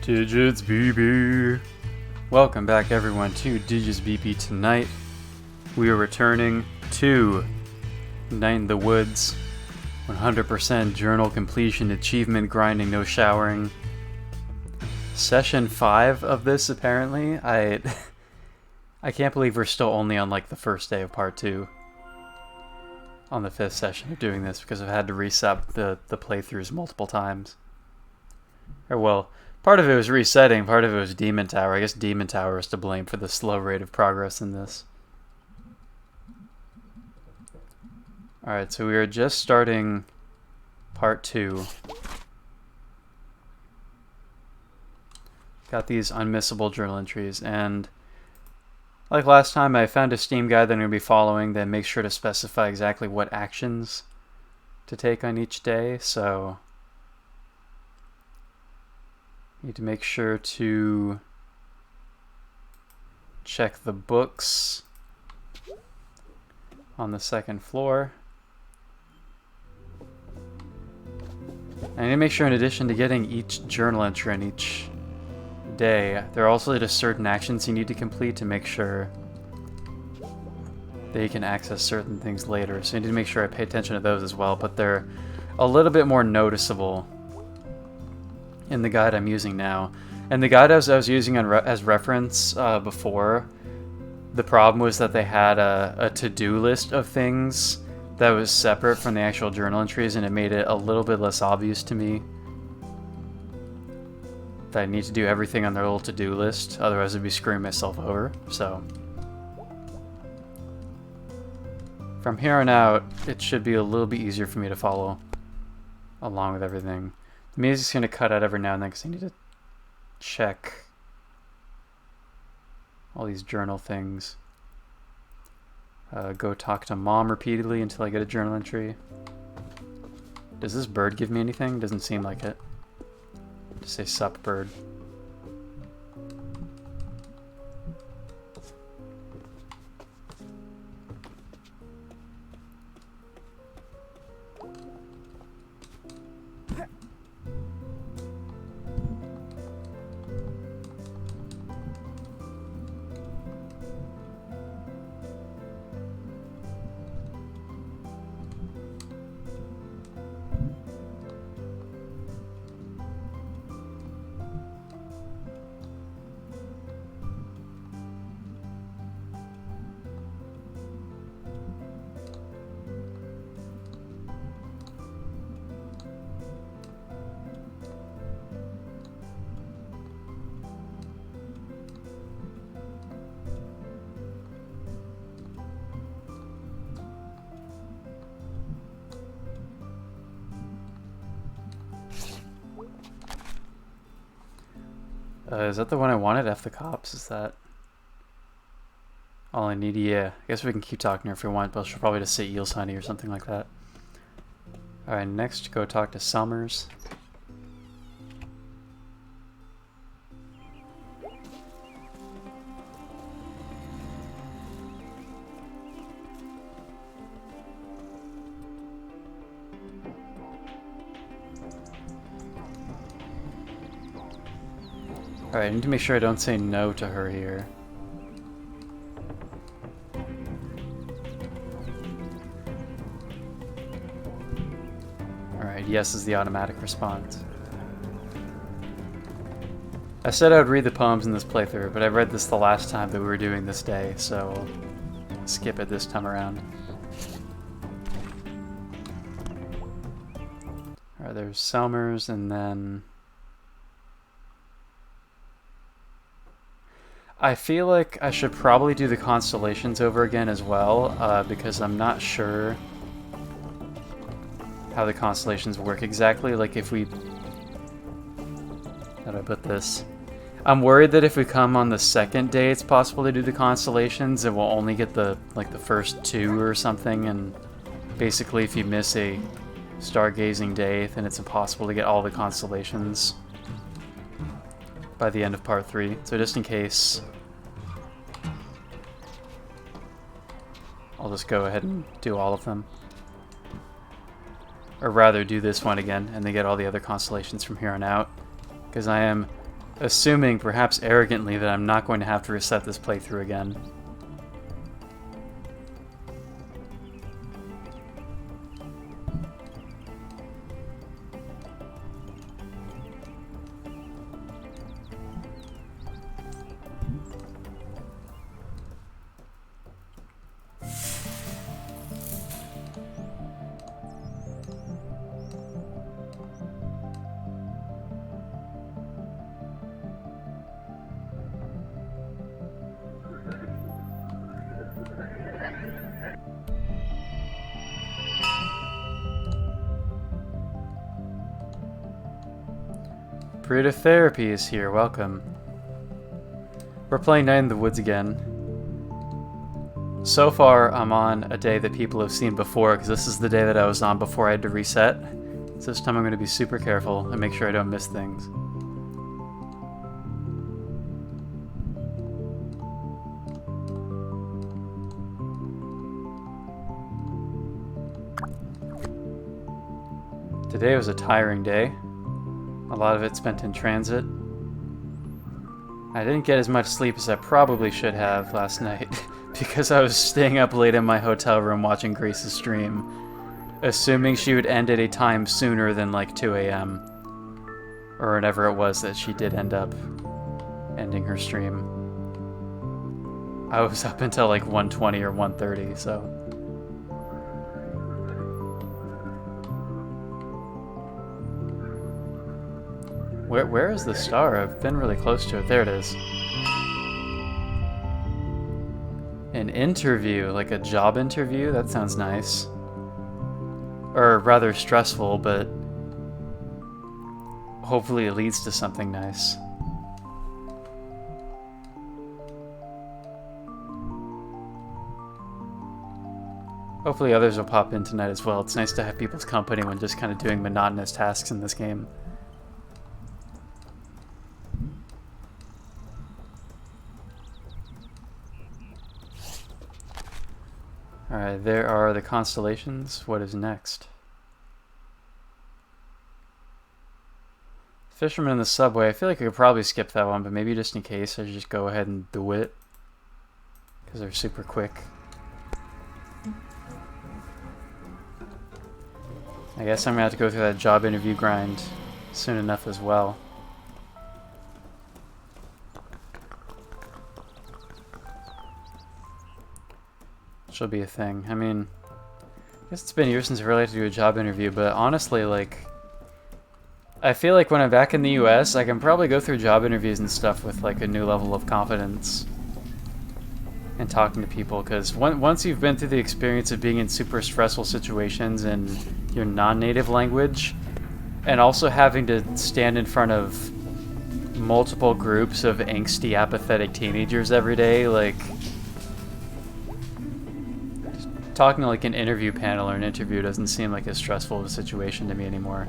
Digits BB. Welcome back everyone to Digits BB. Tonight we are returning to Night in the Woods. 100% journal completion, achievement grinding, no showering. Session 5 of this apparently. I can't believe we're still only on like the first day of part 2. On the 5th session of doing this because I've had to reset the playthroughs multiple times. Or well, part of it was resetting, part of it was Demon Tower. I guess Demon Tower is to blame for the slow rate of progress in this. Alright, so we are just starting part 2. Got these unmissable journal entries, and like last time, I found a Steam guide that I'm going to be following that makes sure to specify exactly what actions to take on each day, so need to make sure to check the books on the second floor. I need to make sure in addition to getting each journal entry on each day, there are also just certain actions you need to complete to make sure that you can access certain things later. So I need to make sure I pay attention to those as well, but they're a little bit more noticeable in the guide I'm using now. And the guide I was using as reference before, the problem was that they had a to-do list of things that was separate from the actual journal entries, and it made it a little bit less obvious to me that I need to do everything on their little to-do list, otherwise I'd be screwing myself over. So from here on out, it should be a little bit easier for me to follow along with everything. The music's going to cut out every now and then because I need to check all these journal things. Go talk to mom repeatedly until I get a journal entry. Does this bird give me anything? Doesn't seem like it. Just say sup bird. Is that the one I wanted? F the cops? Is that all I need? Yeah. I guess we can keep talking to her if we want, but she'll probably just say Eels Honey or something like that. Alright, next go talk to Summers. Alright, I need to make sure I don't say no to her here. Alright, yes is the automatic response. I said I would read the poems in this playthrough, but I read this the last time that we were doing this day, so I'll skip it this time around. Alright, there's Summers, and then I feel like I should probably do the constellations over again as well, because I'm not sure how the constellations work exactly. Like if we... How do I put this? I'm worried that if we come on the second day it's possible to do the constellations and we'll only get the first 2 or something, and basically if you miss a stargazing day then it's impossible to get all the constellations by the end of part 3. So just in case, I'll just go ahead and do all of them. Or rather do this one again and then get all the other constellations from here on out, because I am assuming, perhaps arrogantly, that I'm not going to have to reset this playthrough again. Brita Therapy is here, welcome. We're playing Night in the Woods again. So far, I'm on a day that people have seen before, because this is the day that I was on before I had to reset. So this time I'm going to be super careful and make sure I don't miss things. Today was a tiring day. A lot of it spent in transit. I didn't get as much sleep as I probably should have last night because I was staying up late in my hotel room watching Grace's stream, assuming she would end at a time sooner than like 2 a.m. or whenever it was that she did end up ending her stream. I was up until like 1:20 or 1:30, so... Where is the star? I've been really close to it. There it is. An interview, like a job interview? That sounds nice. Or rather stressful, but hopefully it leads to something nice. Hopefully others will pop in tonight as well. It's nice to have people's company when just kind of doing monotonous tasks in this game. Alright, there are the constellations. What is next? Fisherman in the subway. I feel like I could probably skip that one, but maybe just in case, I should just go ahead and do it. Because they're super quick. I guess I'm going to have to go through that job interview grind soon enough as well. She'll be a thing. I mean, I guess it's been years since I really had to do a job interview, but honestly, like, I feel like when I'm back in the US, I can probably go through job interviews and stuff with like a new level of confidence and talking to people, because once you've been through the experience of being in super stressful situations in your non-native language, and also having to stand in front of multiple groups of angsty, apathetic teenagers every day, like... talking to like an interview panel or an interview doesn't seem like as stressful of a situation to me anymore.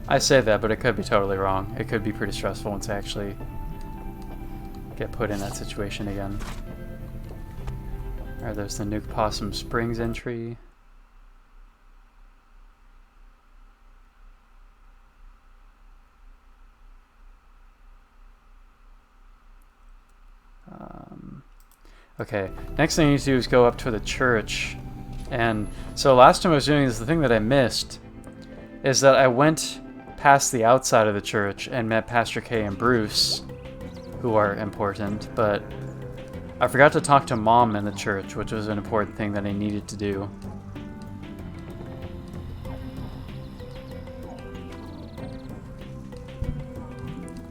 I say that, but it could be totally wrong. It could be pretty stressful once I actually get put in that situation again. Alright, there's the Nuke Possum Springs entry. Okay, next thing I need to do is go up to the church. And so last time I was doing this, the thing that I missed is that I went past the outside of the church and met Pastor Kay and Bruce, who are important, but I forgot to talk to Mom in the church, which was an important thing that I needed to do.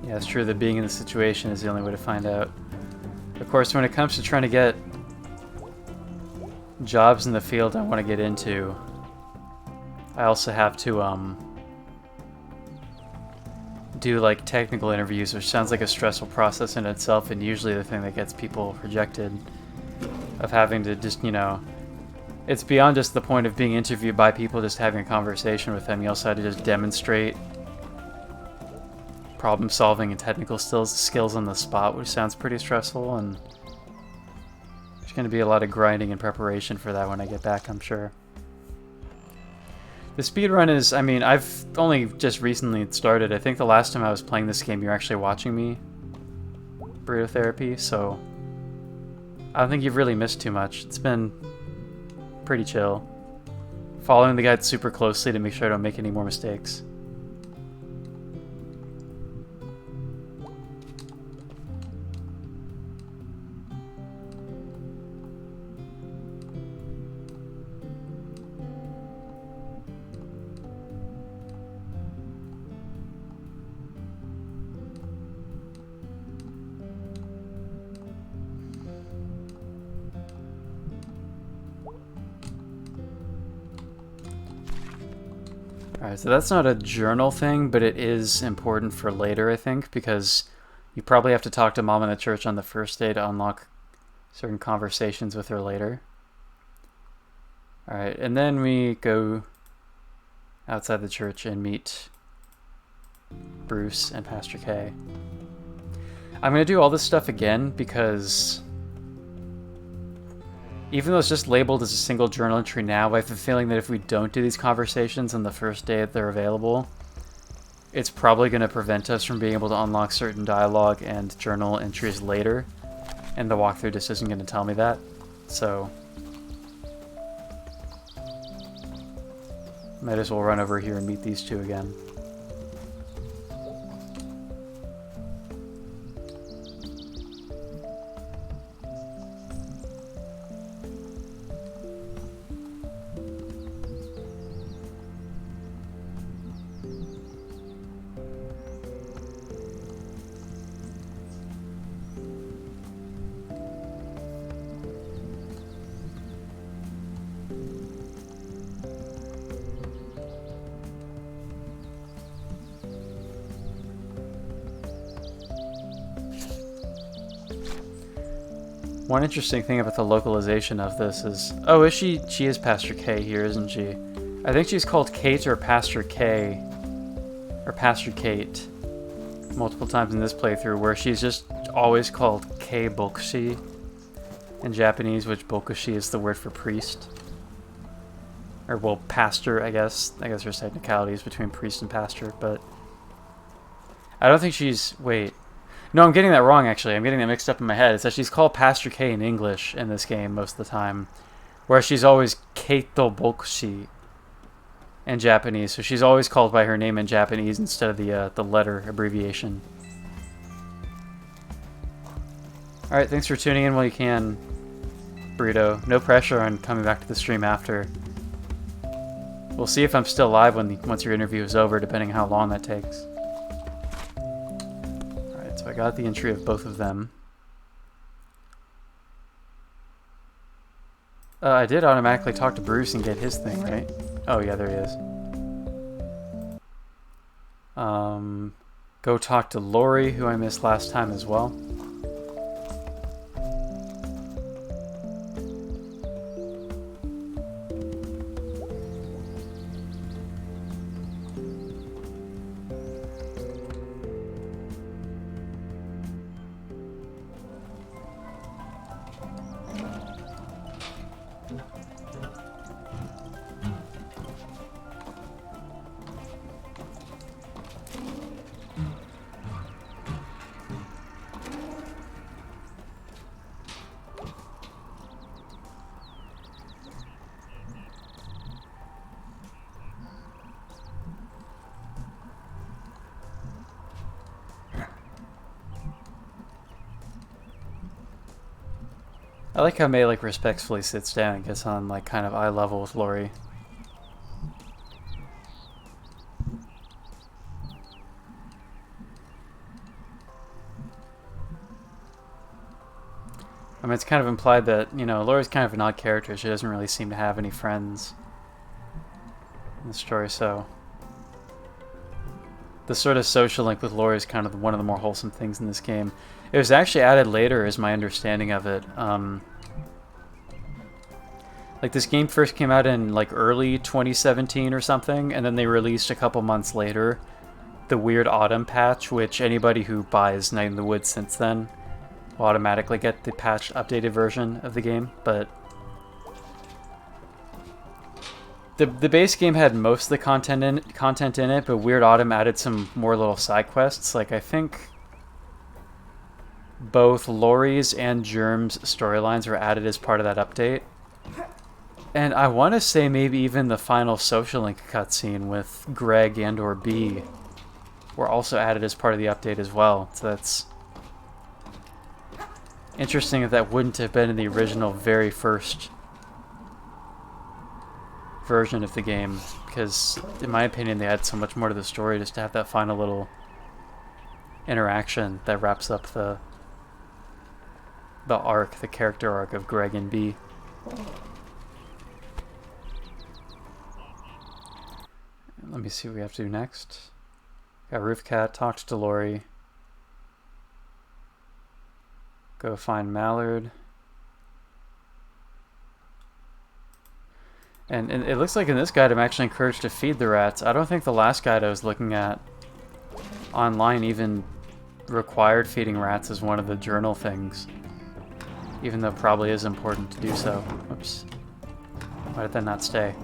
Yeah, it's true that being in the situation is the only way to find out. Of course, when it comes to trying to get jobs in the field I want to get into, I also have to do like technical interviews, which sounds like a stressful process in itself, and usually the thing that gets people rejected, of having to just, you know, it's beyond just the point of being interviewed by people, just having a conversation with them. You also have to just demonstrate problem solving and technical skills on the spot, which sounds pretty stressful, and you going to be a lot of grinding and preparation for that when I get back, I'm sure. The speedrun is, I mean, I've only just recently started. I think the last time I was playing this game, you were actually watching me, Burrito Therapy, so I don't think you've really missed too much. It's been pretty chill. Following the guide super closely to make sure I don't make any more mistakes. Alright, so that's not a journal thing, but it is important for later, I think, because you probably have to talk to Mom in the church on the first day to unlock certain conversations with her later. Alright, and then we go outside the church and meet Bruce and Pastor K. I'm going to do all this stuff again because even though it's just labeled as a single journal entry now, I have a feeling that if we don't do these conversations on the first day that they're available, it's probably going to prevent us from being able to unlock certain dialogue and journal entries later, and the walkthrough just isn't going to tell me that, so might as well run over here and meet these two again. One interesting thing about the localization of this is... Oh, is she? She is Pastor K here, isn't she? I think she's called Kate or Pastor K. Or Pastor Kate. Multiple times in this playthrough, where she's just always called K Bokushi in Japanese, which Bokushi is the word for priest. Or, well, pastor, I guess. I guess there's technicalities between priest and pastor, but... I don't think she's... Wait... No, I'm getting that wrong, actually. I'm getting that mixed up in my head. It says she's called Pastor K in English in this game most of the time, whereas she's always Keito Bokushi in Japanese. So she's always called by her name in Japanese instead of the letter abbreviation. Alright, thanks for tuning in while you can, Burrito. No pressure on coming back to the stream after. We'll see if I'm still live once your interview is over, depending on how long that takes. I got the entry of both of them. I did automatically talk to Bruce and get his thing, right? Oh yeah, there he is. Go talk to Lori, who I missed last time as well. I like how May like respectfully sits down and gets on like kind of eye level with Lori. I mean, it's kind of implied that, you know, Lori's kind of an odd character. She doesn't really seem to have any friends in the story, so the sort of social link with Lori is kind of one of the more wholesome things in this game. It was actually added later, is my understanding of it. Like, this game first came out in, like, early 2017 or something, and then they released a couple months later the Weird Autumn patch, which anybody who buys Night in the Woods since then will automatically get the patched, updated version of the game, but the base game had most of the content in it, but Weird Autumn added some more little side quests. Like, I think both Laurie's and Germ's storylines were added as part of that update. And I want to say maybe even the final Social Link cutscene with Greg and or B were also added as part of the update as well. So that's interesting if that wouldn't have been in the original very first version of the game, because in my opinion they had so much more to the story just to have that final little interaction that wraps up the arc, the character arc of Greg and B. Let me see what we have to do next. Got Roof Cat, talked to Laurie. Go find Mallard. And it looks like in this guide I'm actually encouraged to feed the rats. I don't think the last guide I was looking at online even required feeding rats as one of the journal things. Even though it probably is important to do so. Oops. Why did that not stay?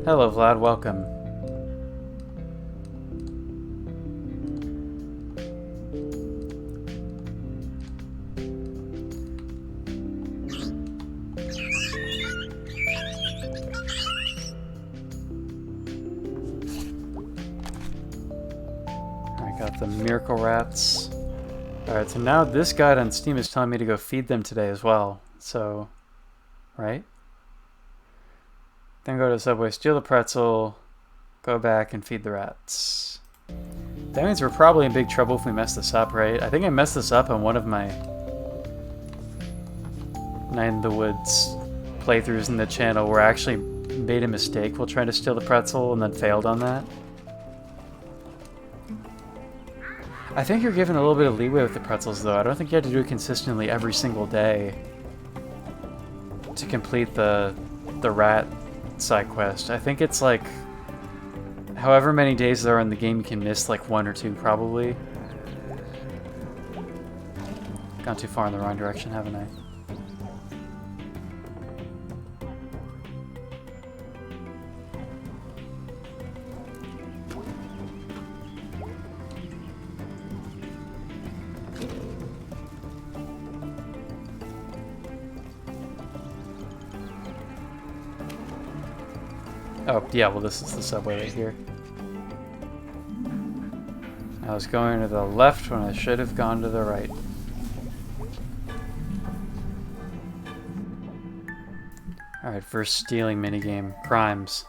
Hello, Vlad. Welcome. I got the miracle rats. Alright, so now this guide on Steam is telling me to go feed them today as well. So, right? Then go to the subway, steal the pretzel, go back and feed the rats. That means we're probably in big trouble if we mess this up, right? I think I messed this up on one of my Night in the Woods playthroughs in the channel where I actually made a mistake while trying to steal the pretzel and then failed on that. I think you're given a little bit of leeway with the pretzels though. I don't think you have to do it consistently every single day to complete the rat side quest. I think it's like however many days there are in the game, you can miss like 1 or 2 probably. Gone too far in the wrong direction, haven't I? Oh, yeah, well this is the subway right here. I was going to the left when I should have gone to the right. Alright, first stealing minigame. Crimes.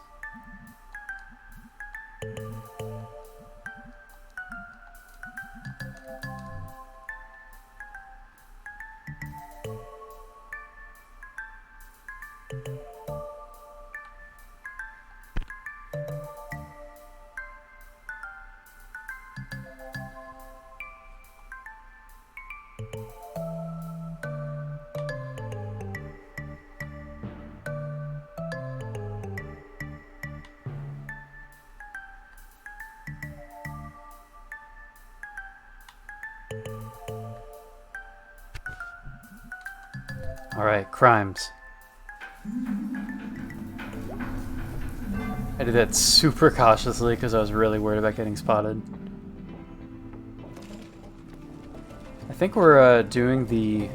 Alright, crimes. I did that super cautiously because I was really worried about getting spotted. I think we're doing the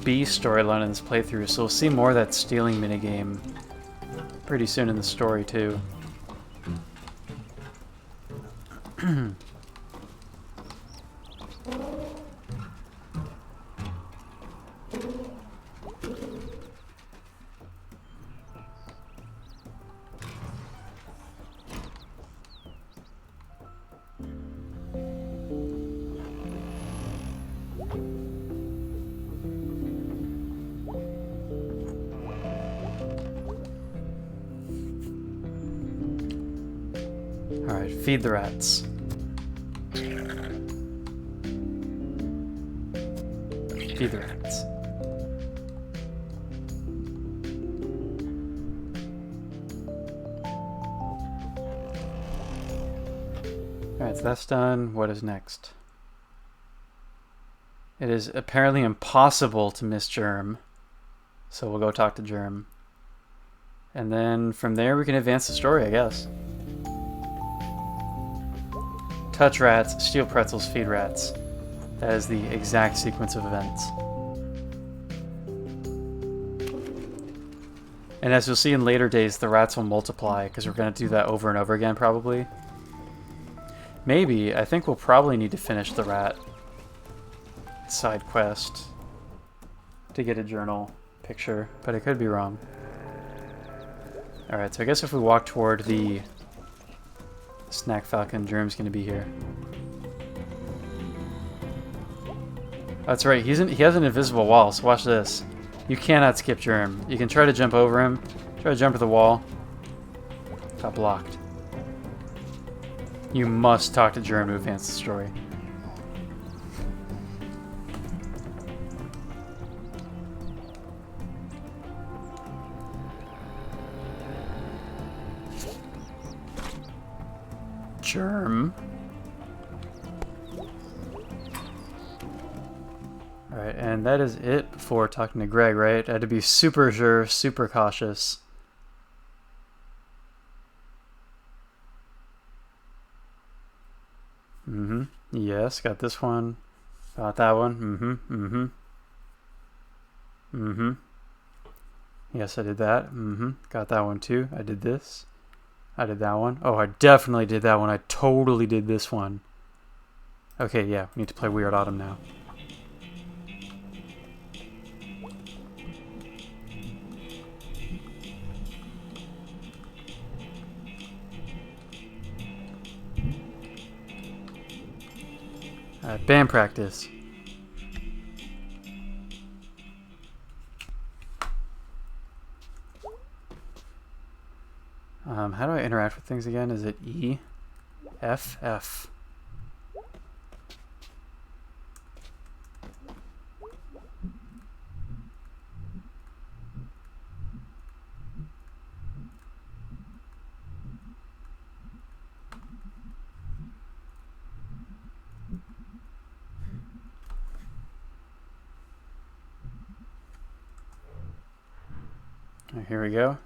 B storyline in this playthrough, so we'll see more of that stealing minigame pretty soon in the story too. Alright, feed the rats. Feed the rats. Alright, so that's done. What is next? It is apparently impossible to miss Germ. So we'll go talk to Germ. And then from there we can advance the story, I guess. Touch rats, steal pretzels, feed rats. That is the exact sequence of events. And as you'll see in later days, the rats will multiply, because we're going to do that over and over again, probably. Maybe. I think we'll probably need to finish the rat side quest to get a journal picture, but I could be wrong. Alright, so I guess if we walk toward the Snack Falcon, Germ's going to be here. That's right, he has an invisible wall, so watch this. You cannot skip Germ. You can try to jump over him, try to jump to the wall. Got blocked. You must talk to Germ to advance the story. Germ. Alright, and that is it for talking to Greg, right? I had to be super sure, super cautious. Yes, got this one. Got that one. Yes, I did that. Got that one too. I did this. I did that one. Oh, I definitely did that one. I totally did this one. Okay, yeah, we need to play Weird Autumn now. Alright, band practice. How do I interact with things again? Is it E? F? F. Here we go.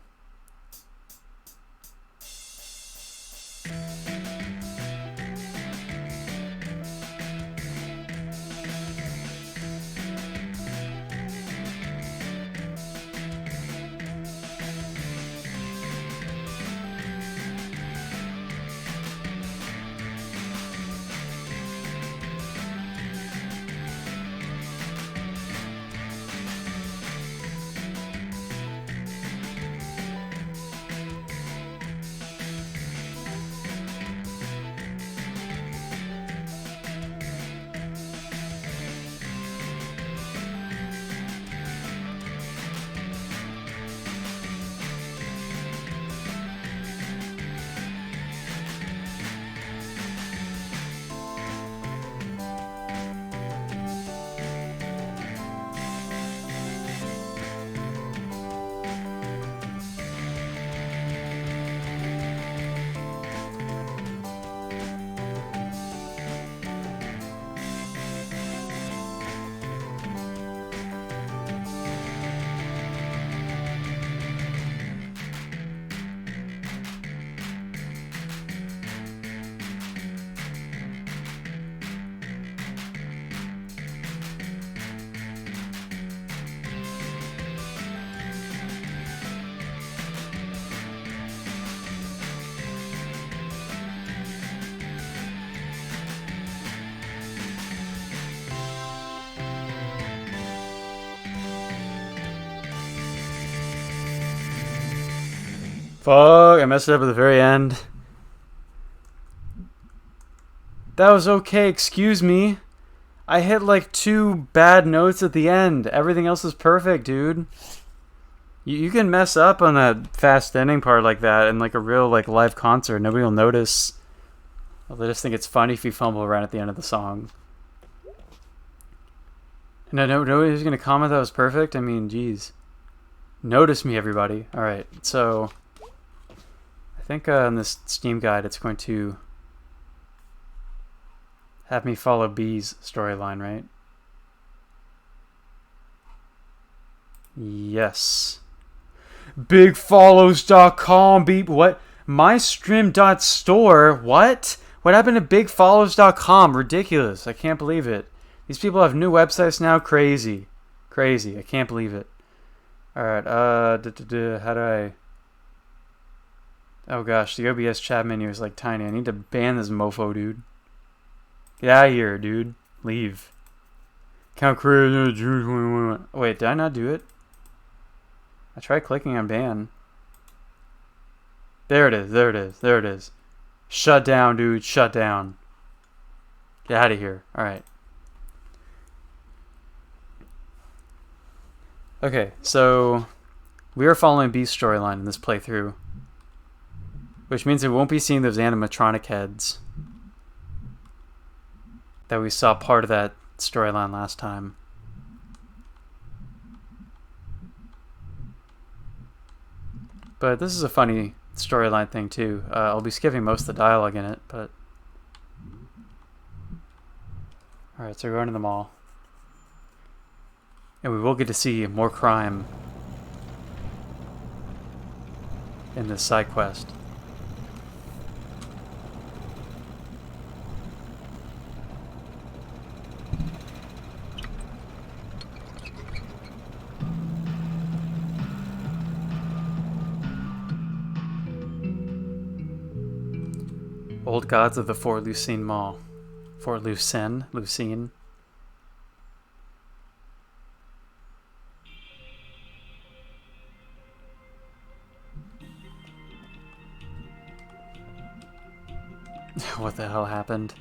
Fuck, I messed it up at the very end. That was okay, excuse me. I hit like 2 bad notes at the end. Everything else is perfect, dude. You can mess up on that fast ending part like that in like a real like live concert. Nobody will notice. Well, they just think it's funny if you fumble around at the end of the song. No, nobody's gonna comment that was perfect? I mean, geez. Notice me, everybody. Alright, so... I think on this Steam guide it's going to have me follow B's storyline, right? Yes. BigFollows.com, beep. What? MyStream.store? What? What happened to BigFollows.com? Ridiculous. I can't believe it. These people have new websites now? Crazy. Crazy. I can't believe it. Alright, how do I... Oh gosh, the OBS chat menu is like tiny. I need to ban this mofo, dude. Get out of here, dude. Leave. Count creators. Wait, did I not do it? I tried clicking on ban. There it is, there it is, there it is. Shut down, dude. Shut down. Get out of here. Alright. Okay, so we are following B's storyline in this playthrough, which means we won't be seeing those animatronic heads that we saw part of that storyline last time. But this is a funny storyline thing too. I'll be skipping most of the dialogue in it, but... Alright, so we're going to the mall. And we will get to see more crime in this side quest. Old gods of the Fort Lucine Mall. Fort Lucine? Lucine? What the hell happened?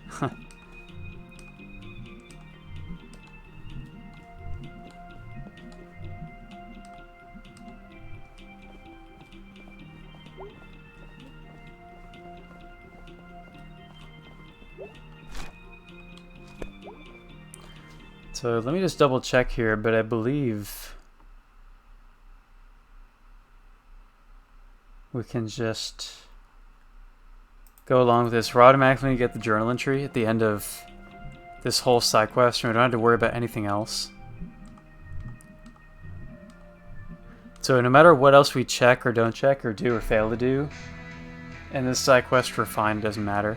So let me just double check here, but I believe we can just go along with this. We're automatically going to get the journal entry at the end of this whole side quest, and we don't have to worry about anything else. So no matter what else we check or don't check or do or fail to do in this side quest, we're fine. It doesn't matter.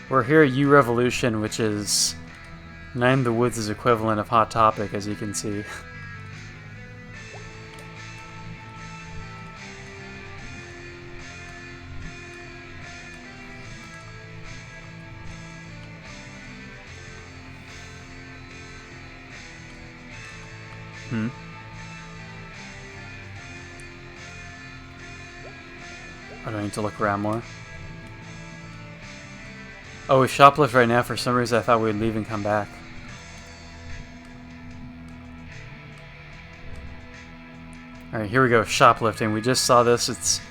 We're here at U Revolution, which is Night in the Woods' equivalent of Hot Topic, as you can see. I don't need to look around more. Oh, we shoplift right now. For some reason I thought we'd leave and come back. Alright, here we go. Shoplifting. We just saw this. It's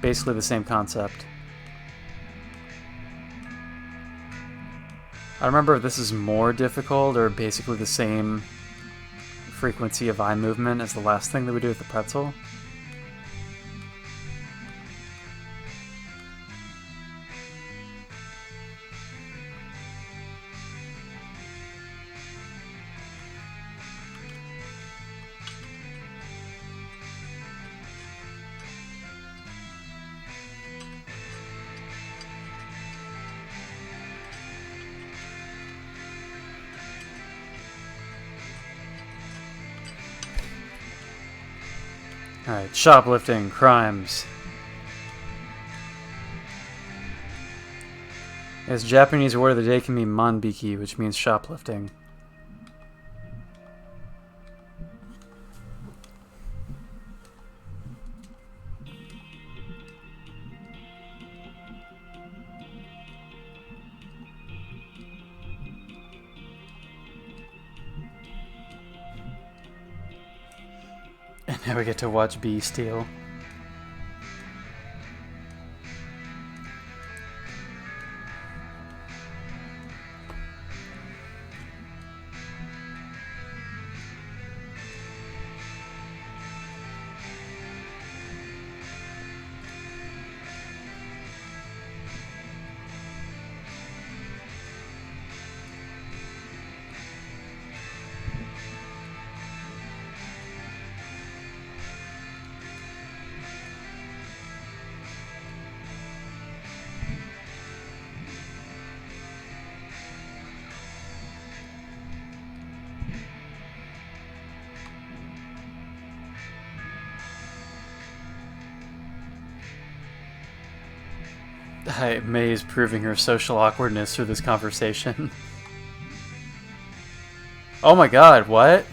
basically the same concept. I don't remember if this is more difficult or basically the same frequency of eye movement as the last thing that we do with the pretzel. Alright, shoplifting, crimes. Its Japanese word of the day can be manbiki, which means shoplifting. And now we get to watch B steal. May is proving her social awkwardness through this conversation. Oh my god, what?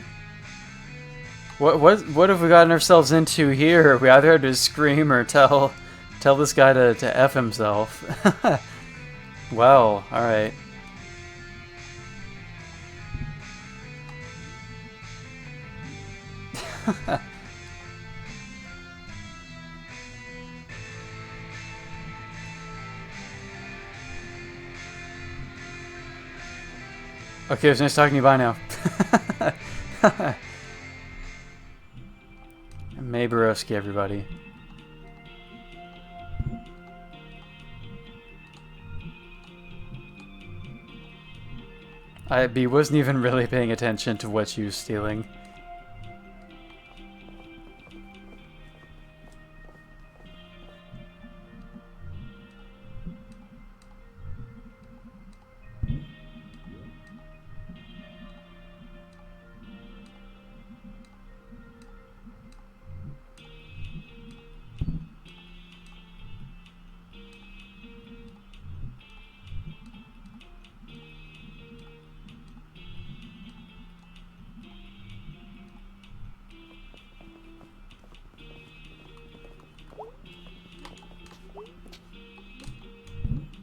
What have we gotten ourselves into here? We either had to scream or tell this guy to F himself. Well, alright. Okay, it was nice talking to you. Bye now. May Borowski, everybody. B wasn't even really paying attention to what you was stealing.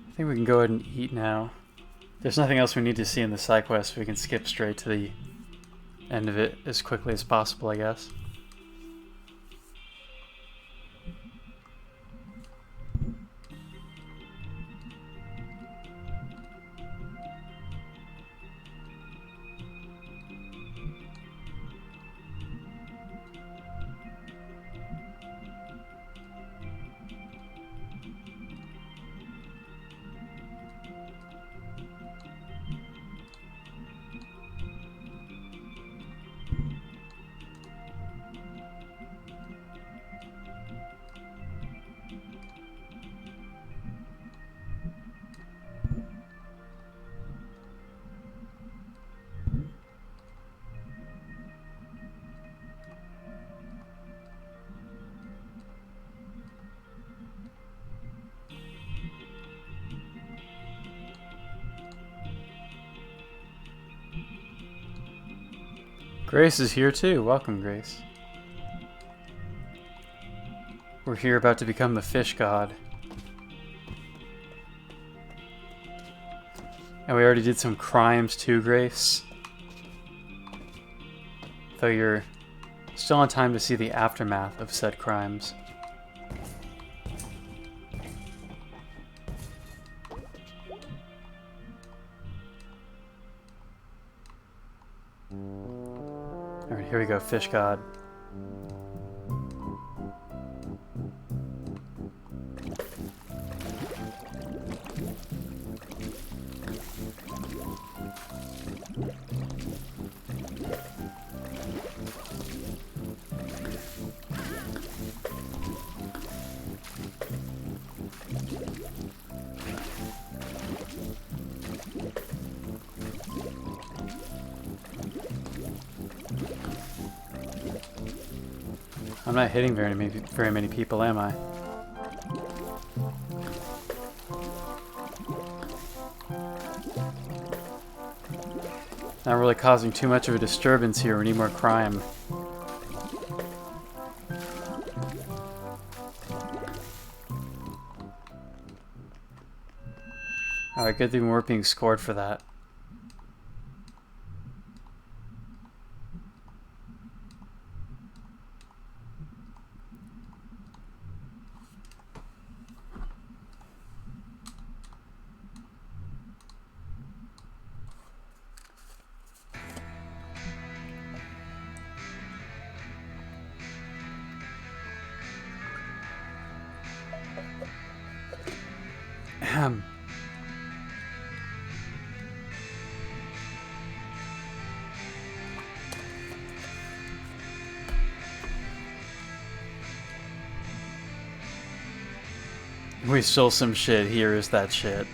I think we can go ahead and eat now. There's nothing else we need to see in the side quest. We can skip straight to the end of it as quickly as possible, I guess. Grace is here too. Welcome, Grace. We're here about to become the fish god. And we already did some crimes too, Grace. Though you're still on time to see the aftermath of said crimes. Alright, here we go, fish god. I'm not hitting very many people, am I? Not really causing too much of a disturbance here. We need more crime. Alright, good thing we weren't being scored for that. We stole some shit. Here is that shit.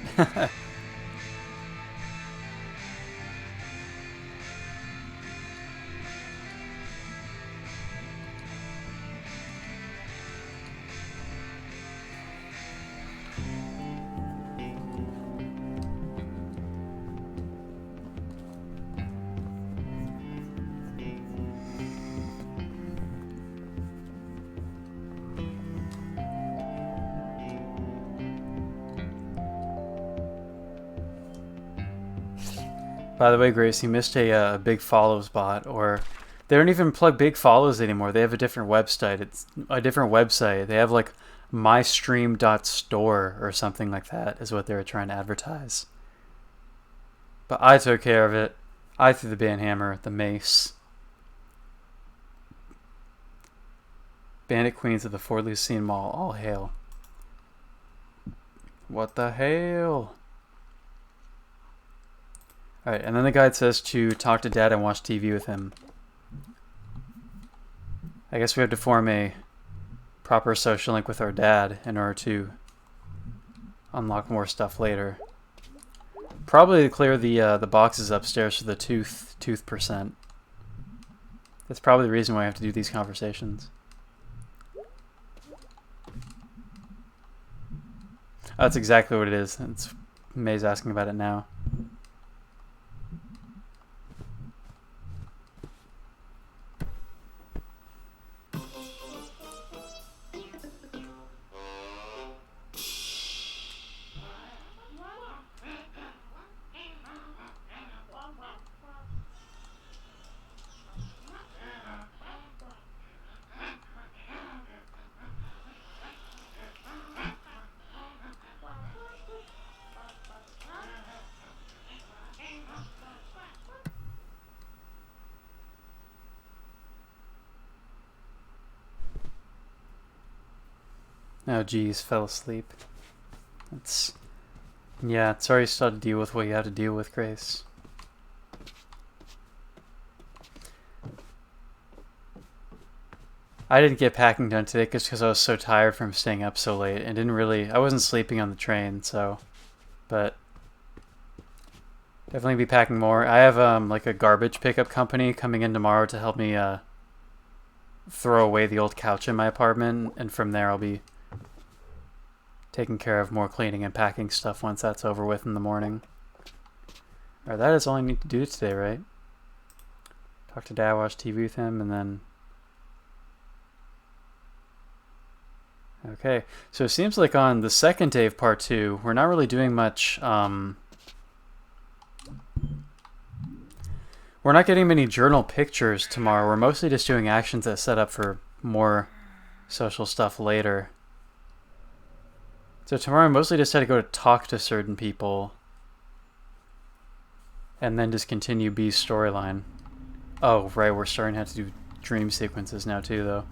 By the way, Grace, you missed a Big Follows bot, or they don't even plug Big Follows anymore. They have a different website. It's a different website. They have like mystream.store or something like that is what they were trying to advertise. But I took care of it. I threw the banhammer, the mace. Bandit Queens of the Fort Lucine Mall, all hail. What the hail? Alright, and then the guide says to talk to Dad and watch TV with him. I guess we have to form a proper social link with our dad in order to unlock more stuff later. Probably to clear the boxes upstairs for the tooth percent. That's probably the reason why I have to do these conversations. Oh, that's exactly what it is. It's May's asking about it now. Oh geez, fell asleep. Yeah, sorry you still had to deal with what you had to deal with, Grace. I didn't get packing done today just because I was so tired from staying up so late and I wasn't sleeping on the train, so, but definitely be packing more. I have like a garbage pickup company coming in tomorrow to help me throw away the old couch in my apartment, and from there I'll be taking care of more cleaning and packing stuff once that's over with in the morning. Alright, that is all I need to do today, right? Talk to Dad, watch TV with him, and then... Okay, so it seems like on the second day of part 2, we're not really doing much, we're not getting many journal pictures tomorrow. We're mostly just doing actions that set up for more social stuff later. So tomorrow I mostly just had to go to talk to certain people and then just continue B's storyline. Oh, right, we're starting to have to do dream sequences now too, though.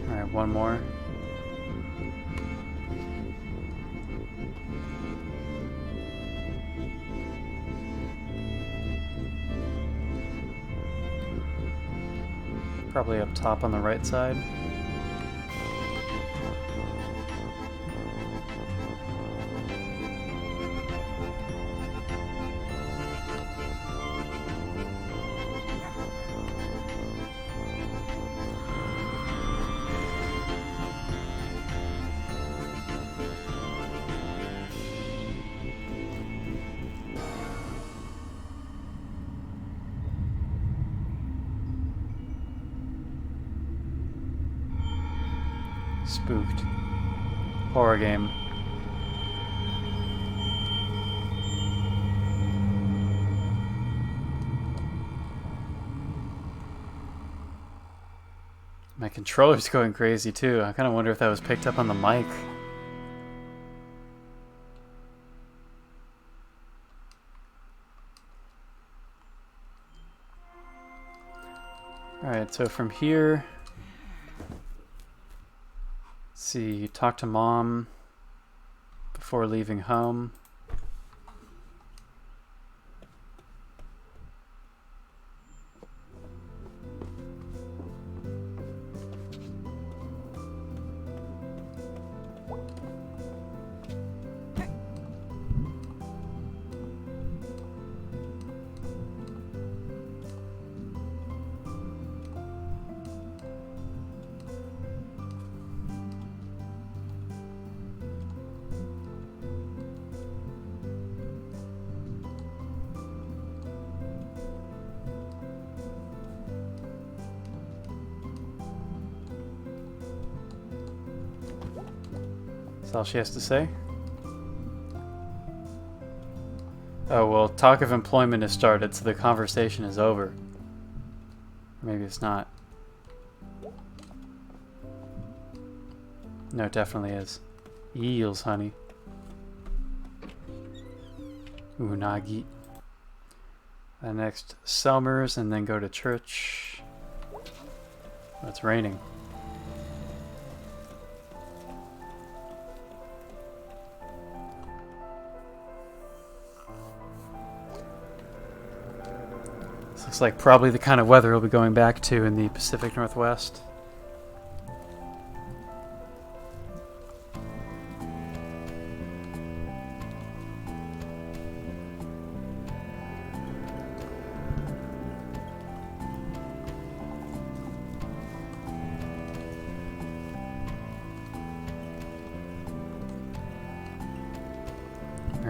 Alright, one more. Probably up top on the right side. Spooked. Horror game. My controller's going crazy too. I kind of wonder if that was picked up on the mic. Alright, so from here, let's see, talk to mom before leaving home. That's all she has to say. Oh, well, talk of employment has started, so the conversation is over. Maybe it's not. No, it definitely is. Eels, honey. Unagi. Next, Selmers, and then go to church. Oh, it's raining. This looks like probably the kind of weather we'll be going back to in the Pacific Northwest.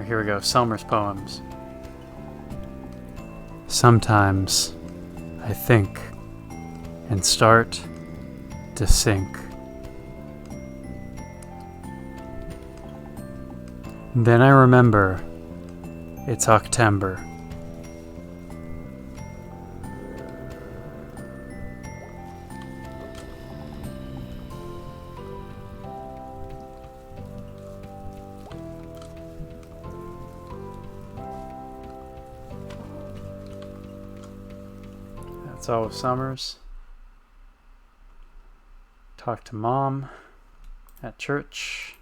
Here we go, Selmer's poems. Sometimes I think and start to sink. Then I remember it's October. That's all with Summers. Talk to mom at church.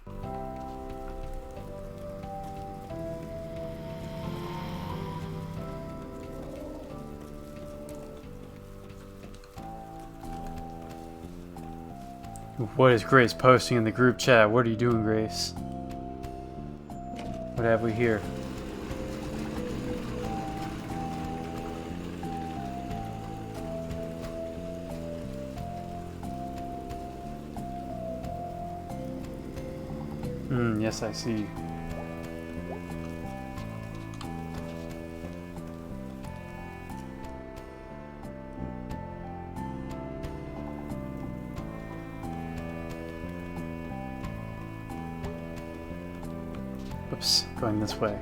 What is Grace posting in the group chat? What are you doing, Grace? What have we here? Yes, I see. Oops, going this way.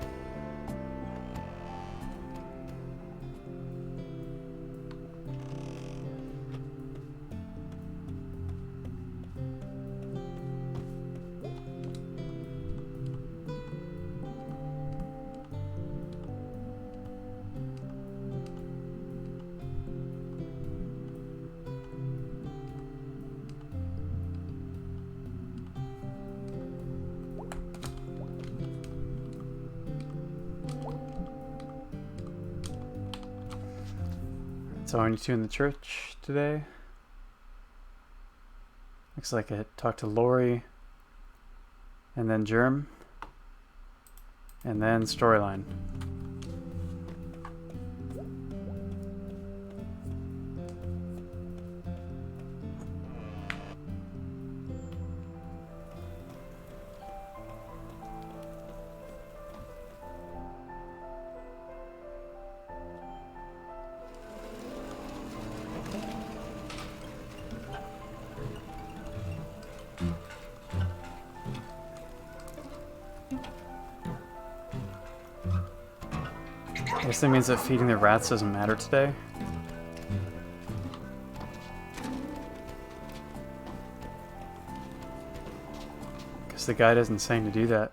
So only two in the church today. Looks like I talked to Lori, and then Germ, and then storyline. guess that means that feeding the rats doesn't matter today. Because the guide isn't saying to do that.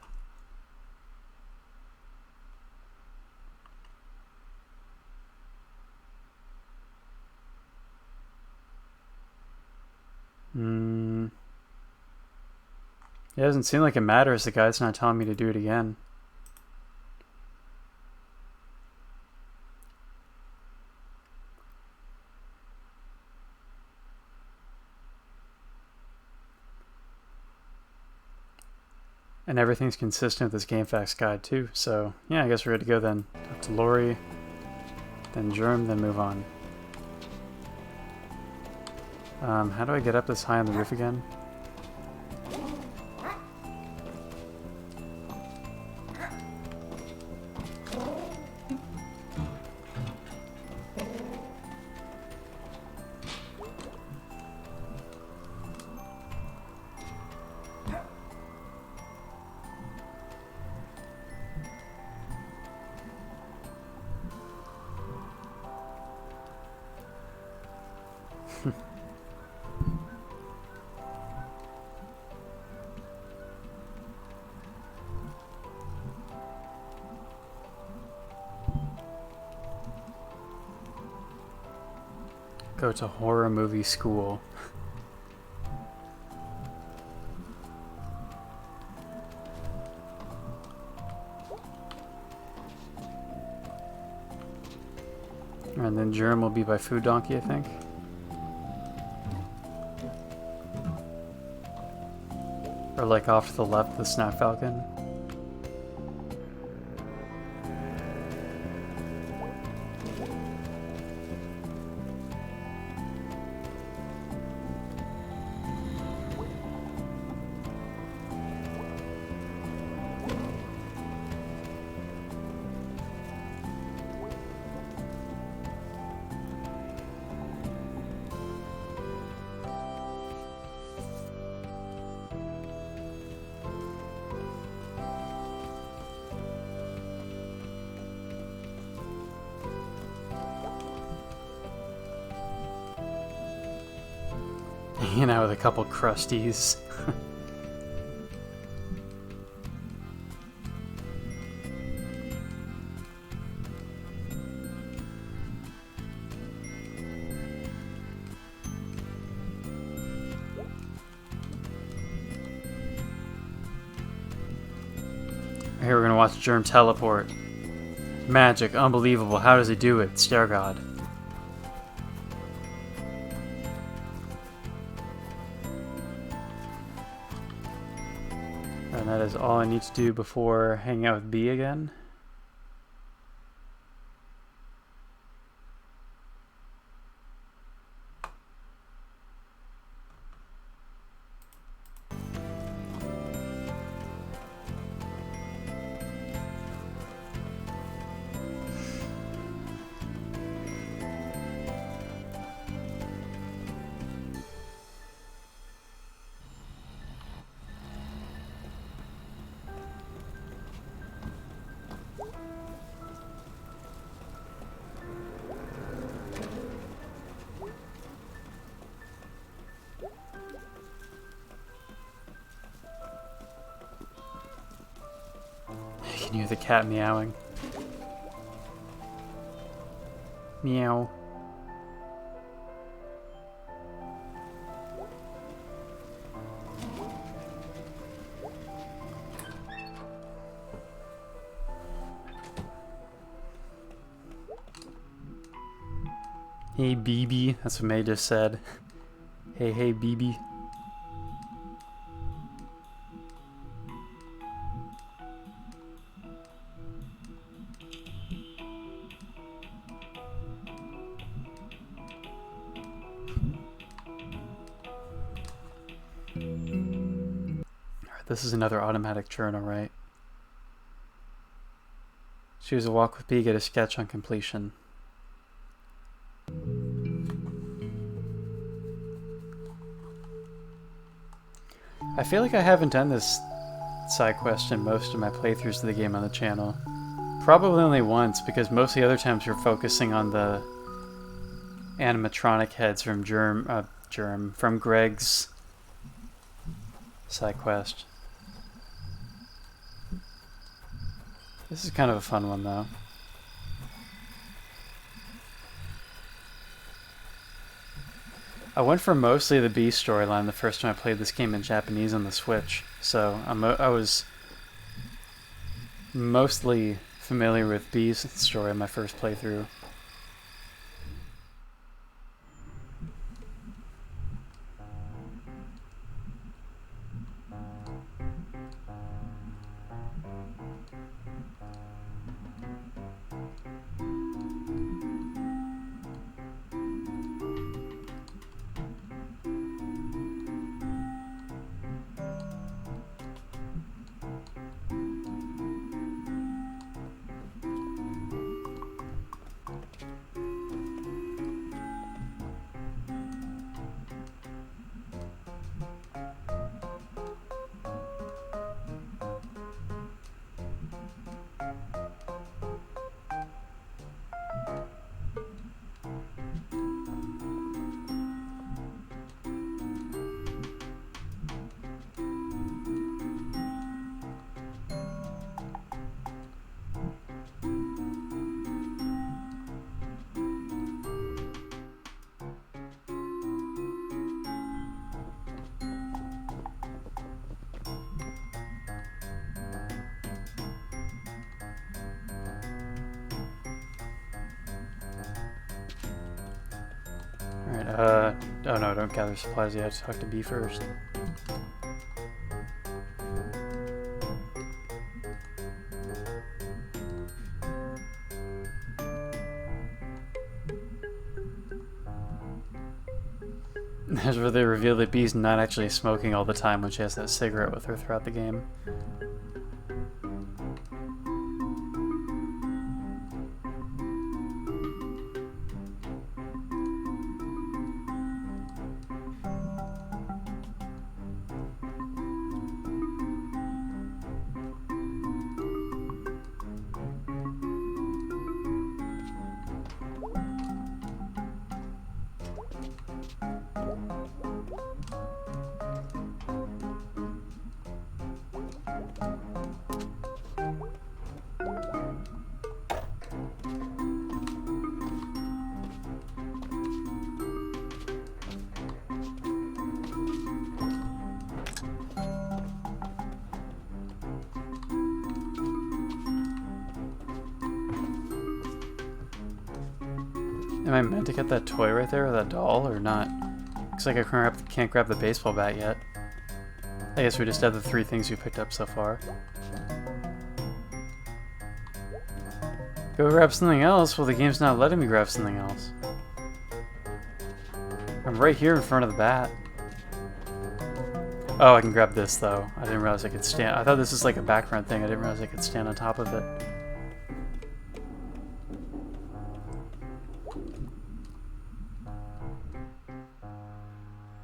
It doesn't seem like it matters. The guide's not telling me to do it again. And everything's consistent with this GameFAQs guide too. So yeah, I guess we're good to go then. Talk to Lori, then Germ, then move on. How do I get up this high on the roof again? Go to horror movie school. And then Germ will be by Food Donkey, I think. Or like off to the left, the Snack Falcon. Hanging out with a couple crusties. Here we're gonna watch Germ teleport. Magic, unbelievable. How does he do it? Stair God. And that is all I need to do before hanging out with B again. You can hear the cat meowing. Meow. Hey BB, that's what May just said. Hey BB. This is another automatic journal, right? Choose a walk with B, get a sketch on completion. I feel like I haven't done this side quest in most of my playthroughs of the game on the channel. Probably only once, because most of the other times you're focusing on the animatronic heads from from Greg's side quest. This is kind of a fun one, though. I went for mostly the B storyline the first time I played this game in Japanese on the Switch, so I was mostly familiar with B's story in my first playthrough. Alright, oh no, don't gather supplies yet. Talk to B first. That's where they reveal that B's not actually smoking all the time when she has that cigarette with her throughout the game. Am I meant to get that toy right there, or that doll, or not? Looks like I can't grab the baseball bat yet. I guess we just have the 3 things we picked up so far. Go grab something else? Well, the game's not letting me grab something else. I'm right here in front of the bat. Oh, I can grab this, though. I didn't realize I could stand... I thought this was like a background thing. I didn't realize I could stand on top of it.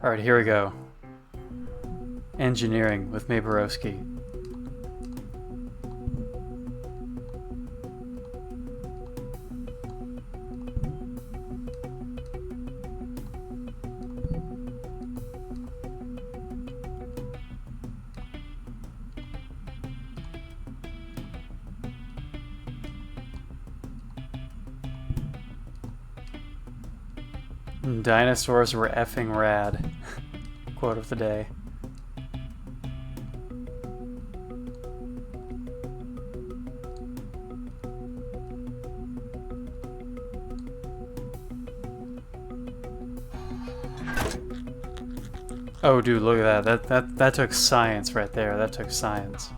Alright, here we go. Engineering with Maborowski. Dinosaurs were effing rad. Quote of the day. Oh, dude, look at that. That took science right there. That took science.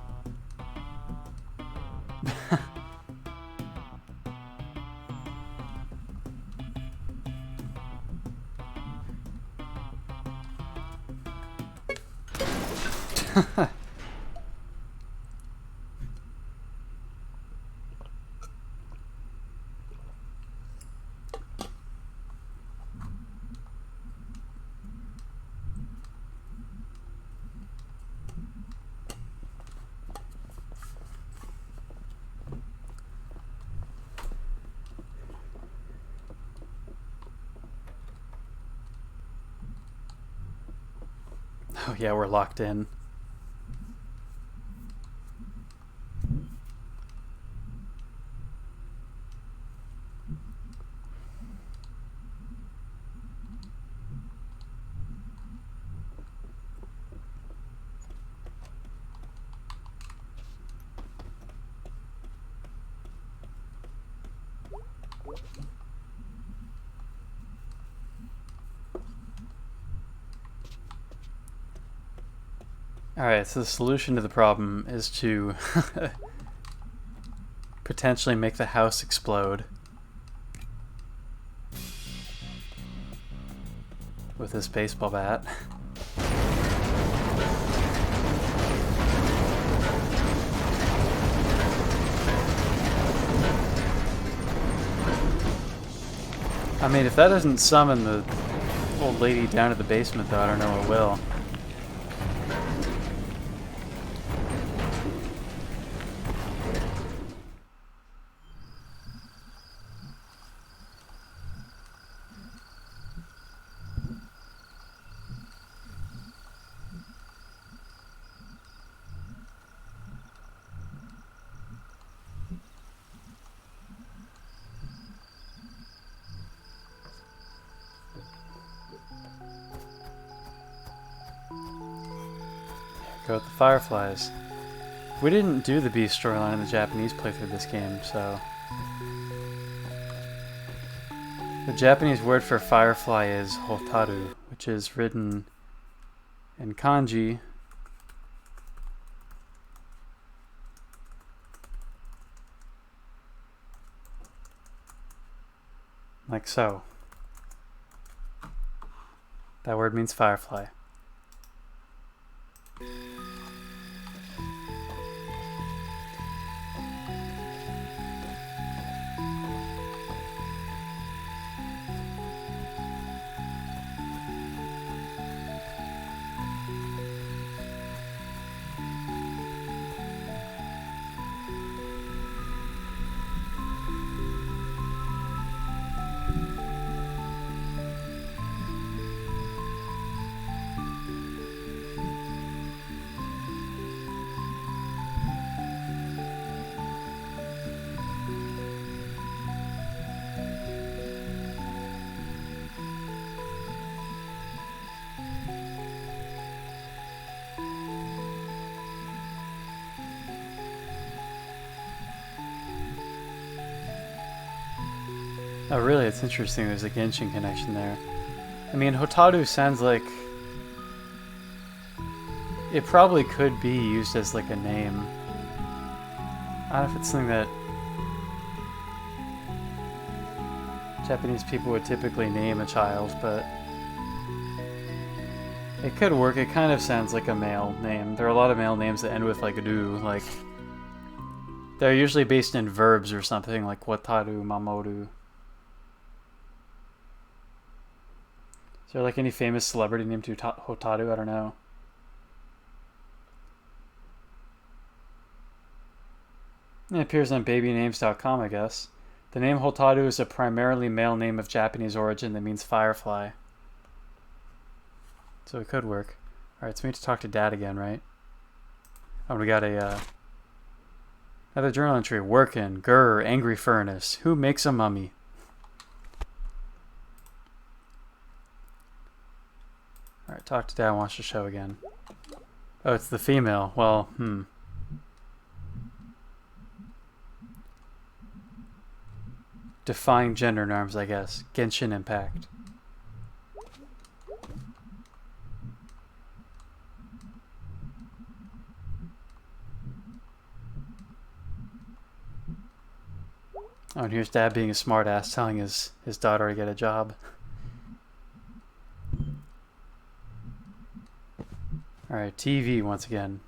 Oh yeah, we're locked in. Alright, so the solution to the problem is to potentially make the house explode with this baseball bat. I mean, if that doesn't summon the old lady down to the basement, though, I don't know what will. Go with the fireflies. We didn't do the beast storyline in the Japanese playthrough of this game, so... The Japanese word for firefly is hotaru, which is written in kanji. Like so. That word means firefly. Oh really, it's interesting there's a Genshin connection there. I mean, Hotaru sounds like... It probably could be used as like a name. I don't know if it's something that Japanese people would typically name a child, but it could work. It kind of sounds like a male name. There are a lot of male names that end with like "ru," like they're usually based in verbs or something, like Wataru, Mamoru. Is there like any famous celebrity named Hotaru? I don't know. It appears on babynames.com, I guess. The name Hotaru is a primarily male name of Japanese origin that means firefly. So it could work. Alright, so we need to talk to Dad again, right? Oh, we got a another journal entry. Workin', grr, angry furnace. Who makes a mummy? Alright, talk to Dad, wants to show again. Oh, it's the female. Well, Defying gender norms, I guess. Genshin Impact. Oh, and here's Dad being a smartass, telling his daughter to get a job. Alright, TV once again.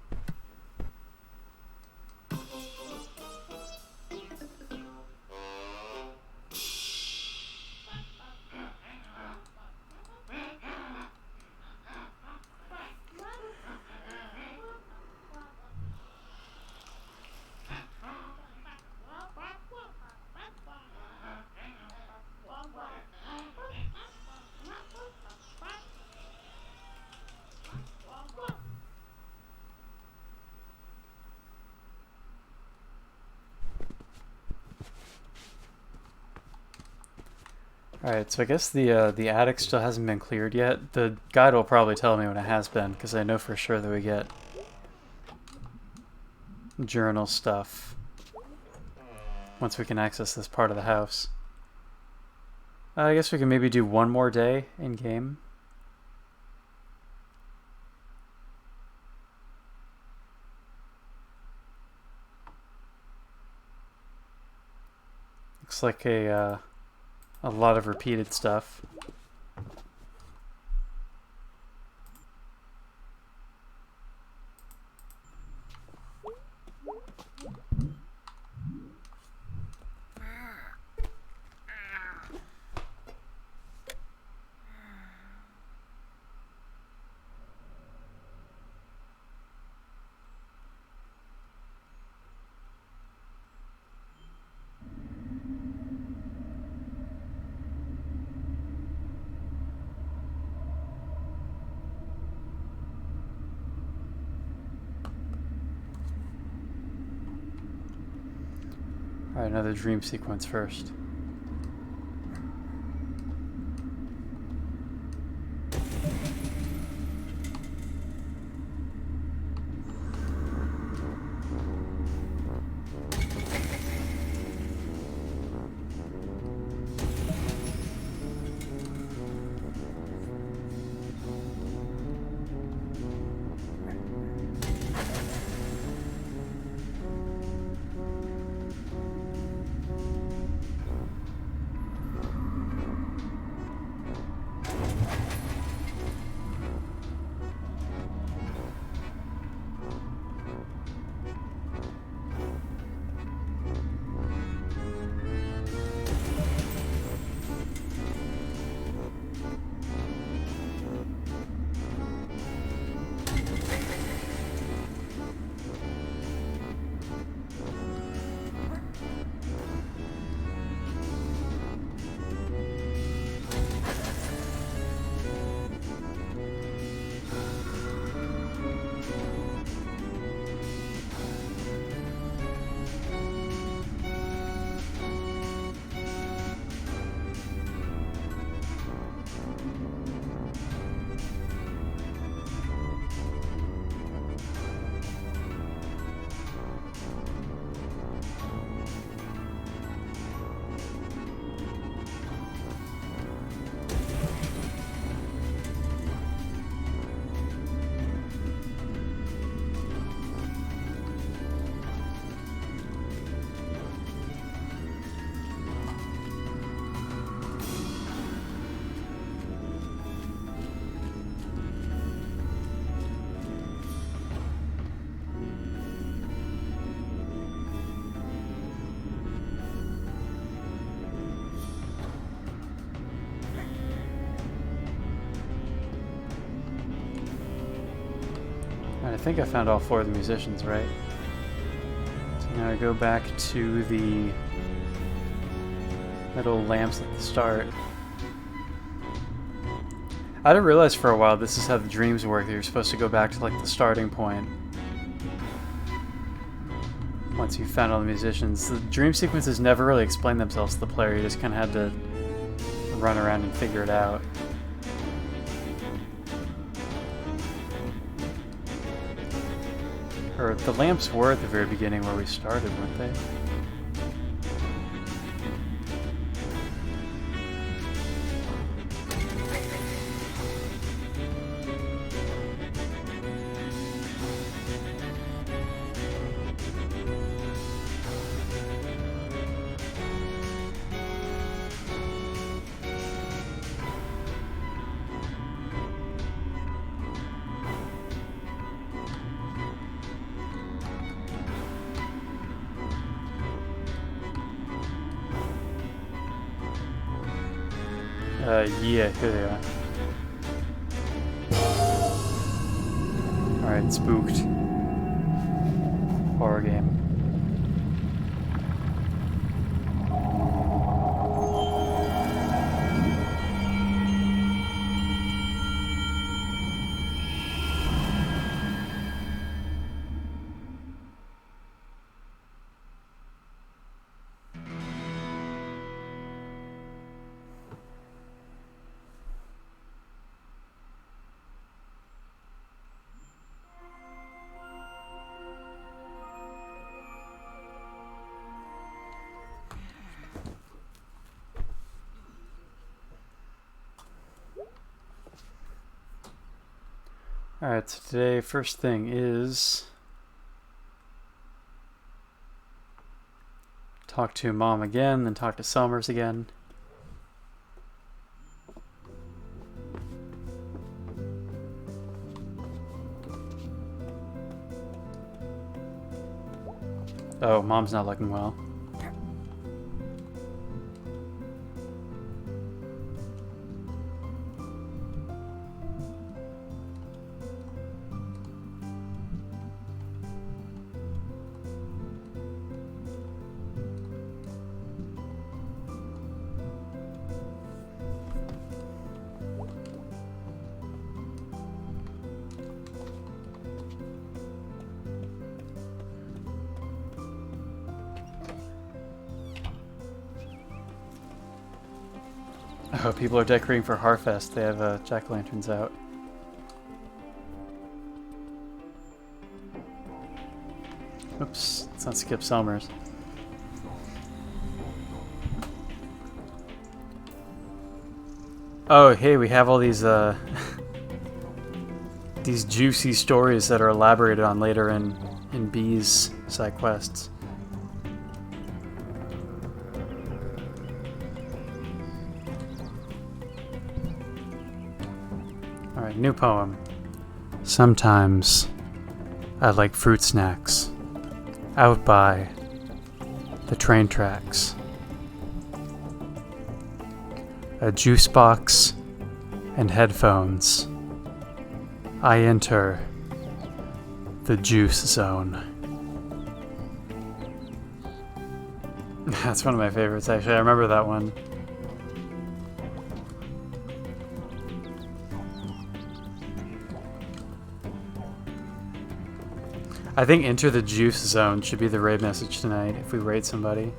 Alright, so I guess the attic still hasn't been cleared yet. The guide will probably tell me when it has been, because I know for sure that we get journal stuff once we can access this part of the house. I guess we can maybe do one more day in game. Looks like a lot of repeated stuff. Alright, another dream sequence first. I think I found all 4 of the musicians, right? So now I go back to the little lamps at the start. I didn't realize for a while this is how the dreams work, that you're supposed to go back to like the starting point once you've found all the musicians. The dream sequences never really explain themselves to the player, you just kind of had to run around and figure it out. Or the lamps were at the very beginning where we started, weren't they? Yeah, here they are. Alright, spooked. Horror game. Alright, so today, first thing is talk to Mom again, then talk to Summers again. Oh, Mom's not looking well. Oh, people are decorating for Harfest. They have jack-o'-lanterns out. Oops, let's not skip Summers. Oh, hey, we have all these these juicy stories that are elaborated on later in B's side quests. Alright, new poem. Sometimes I like fruit snacks out by the train tracks. A juice box and headphones. I enter the juice zone. That's one of my favorites, actually. I remember that one. I think enter the juice zone should be the raid message tonight if we raid somebody.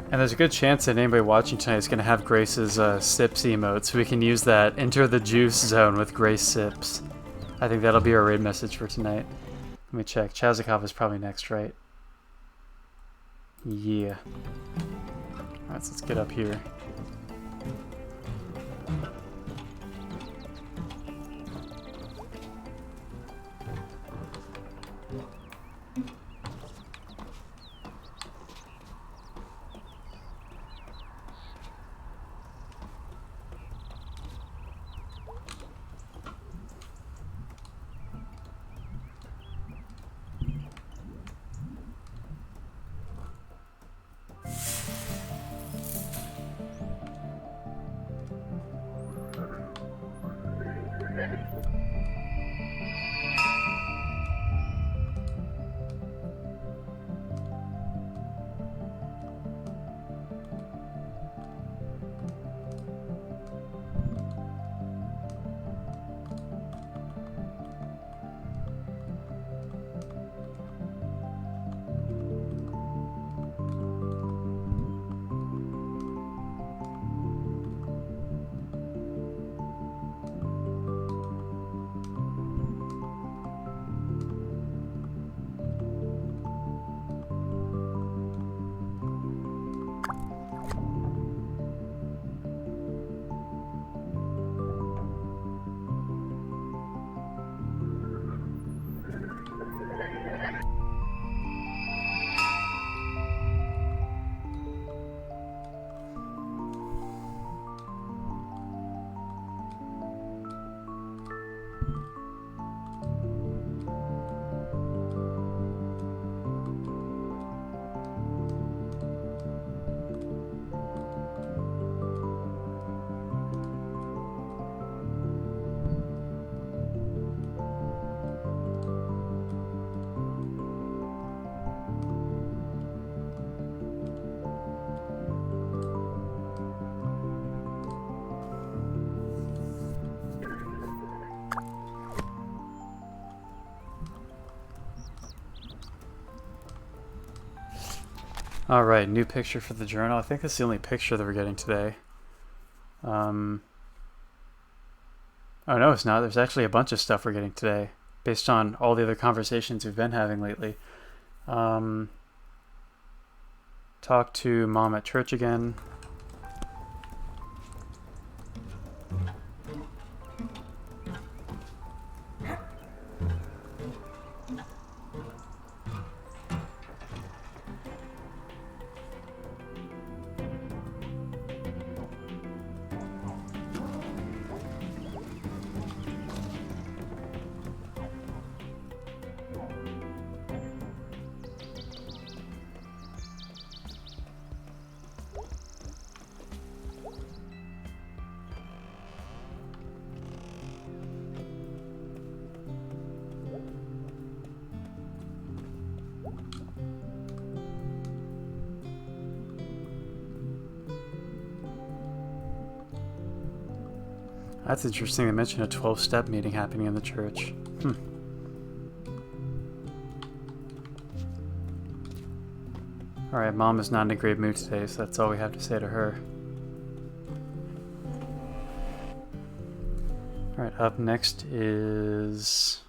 And there's a good chance that anybody watching tonight is going to have Grace's sips emote, so we can use that. Enter the juice zone with Grace sips. I think that'll be our raid message for tonight. Let me check. Chazikov is probably next, right? Yeah. Alright, so let's get up here. Alright, new picture for the journal. I think that's the only picture that we're getting today. Oh no, it's not. There's actually a bunch of stuff we're getting today based on all the other conversations we've been having lately. Talk to Mom at church again. That's interesting. They mentioned a 12-step meeting happening in the church. Alright, Mom is not in a great mood today, so that's all we have to say to her. Alright, up next is...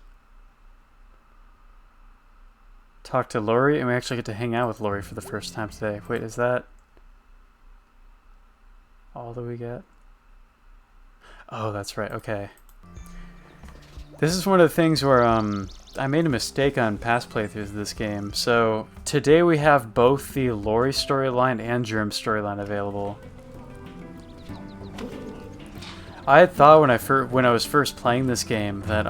talk to Lori, and we actually get to hang out with Lori for the first time today. Wait, is that all that we get? Oh, that's right, okay. This is one of the things where I made a mistake on past playthroughs of this game. So today we have both the Lori storyline and Germ storyline available. I had thought when I was first playing this game that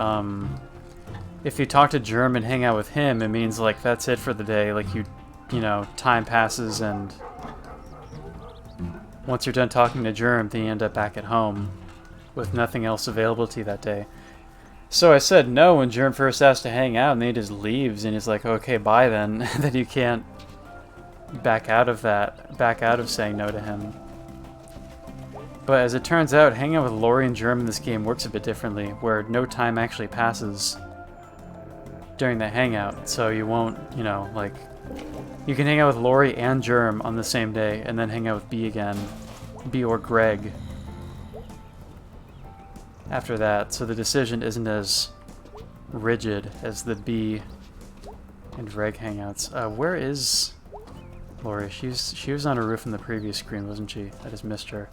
if you talk to Germ and hang out with him, it means like that's it for the day. Like you know, time passes and once you're done talking to Germ, then you end up back at home with nothing else available to you that day. So I said no when Germ first asked to hang out, and then he just leaves and he's like, okay, bye then. Then you can't back out of saying no to him. But as it turns out, hanging out with Lori and Germ in this game works a bit differently, where no time actually passes during the hangout, so you won't, you know, like, you can hang out with Lori and Germ on the same day, and then hang out with B again, B or Greg after that, so the decision isn't as rigid as the B and Greg hangouts. Where is Lori? She was on a roof in the previous screen, wasn't she? I just missed her.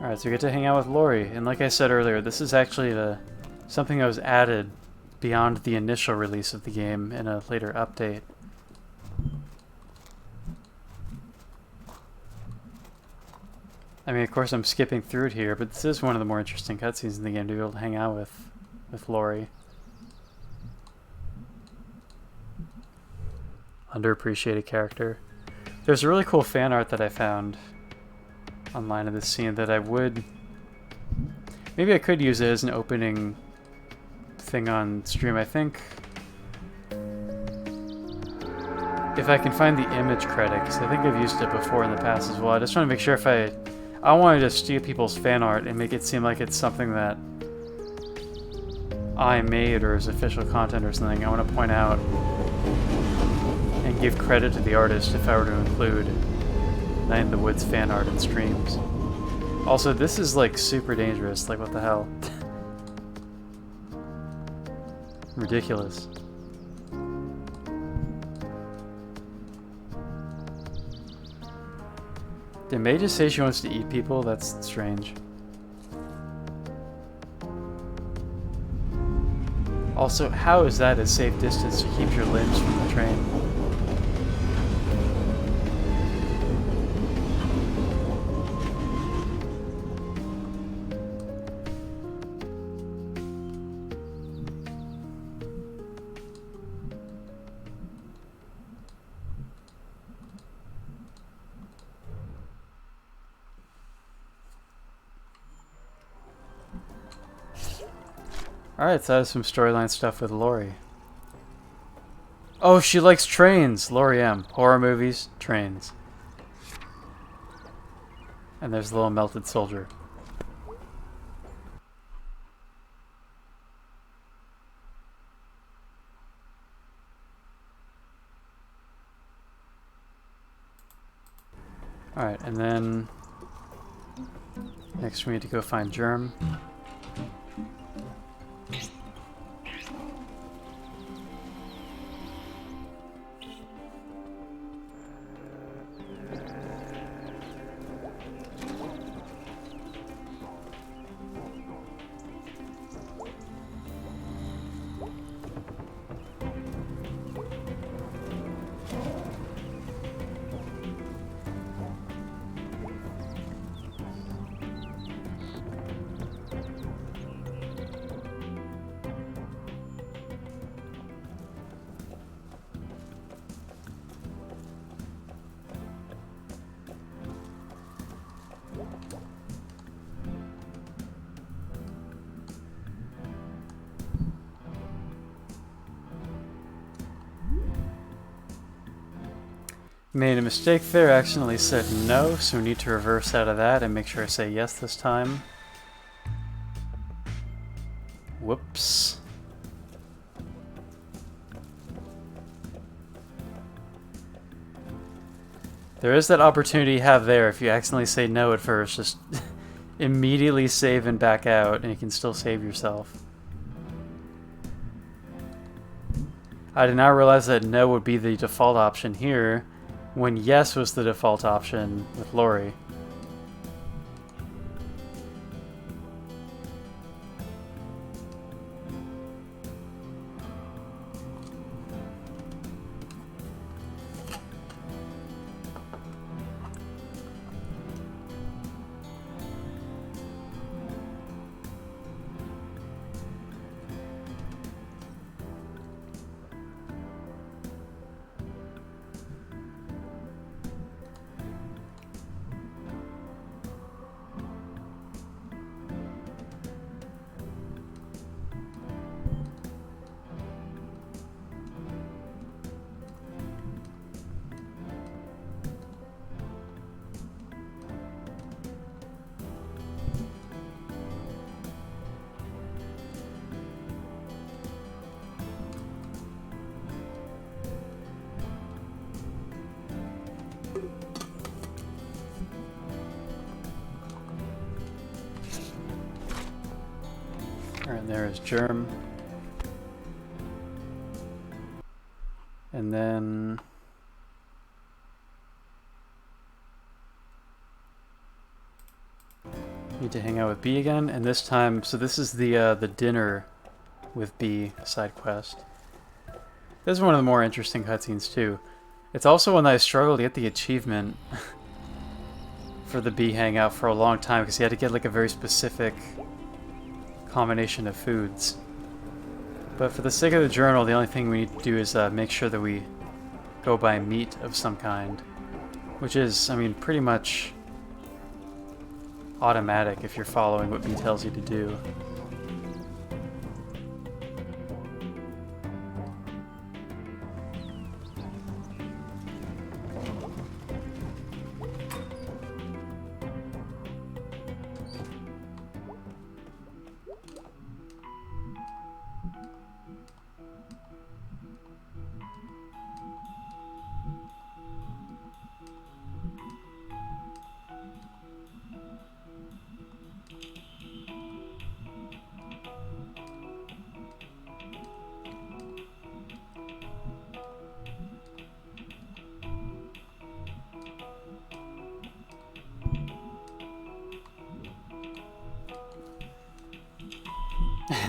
Alright, so we get to hang out with Lori, and like I said earlier, this is actually something that was added beyond the initial release of the game in a later update. I mean, of course I'm skipping through it here, but this is one of the more interesting cutscenes in the game, to be able to hang out with Lori. Underappreciated character. There's a really cool fan art that I found online of this scene that maybe I could use it as an opening thing on stream. I think if I can find the image credit, because I think I've used it before in the past as well. I just want to make sure if I wanted to steal people's fan art and make it seem like it's something that I made or is official content or something. I want to point out and give credit to the artist if I were to include Night in the Woods fan art and streams. Also, this is like super dangerous. Like, what the hell? Ridiculous. Did May just say she wants to eat people? That's strange. Also, how is that a safe distance to keep your limbs from the train? Alright, so that was some storyline stuff with Lori. Oh, she likes trains! Lori M. Horror movies, trains. And there's the little melted soldier. Alright, and then next we need to go find Germ. Made a mistake there, accidentally said no, so we need to reverse out of that and make sure I say yes this time. Whoops. There is that opportunity you have there if you accidentally say no at first. Just immediately save and back out, and you can still save yourself. I did not realize that no would be the default option here, when yes was the default option with Lori. Alright, there is Germ. And then... need to hang out with B again, and this time, so this is the dinner with B side quest. This is one of the more interesting cutscenes too. It's also one that I struggled to get the achievement for the B hangout for a long time, because you had to get like a very specific combination of foods. But for the sake of the journal, the only thing we need to do is make sure that we go buy meat of some kind, which is, I mean, pretty much automatic if you're following what B tells you to do.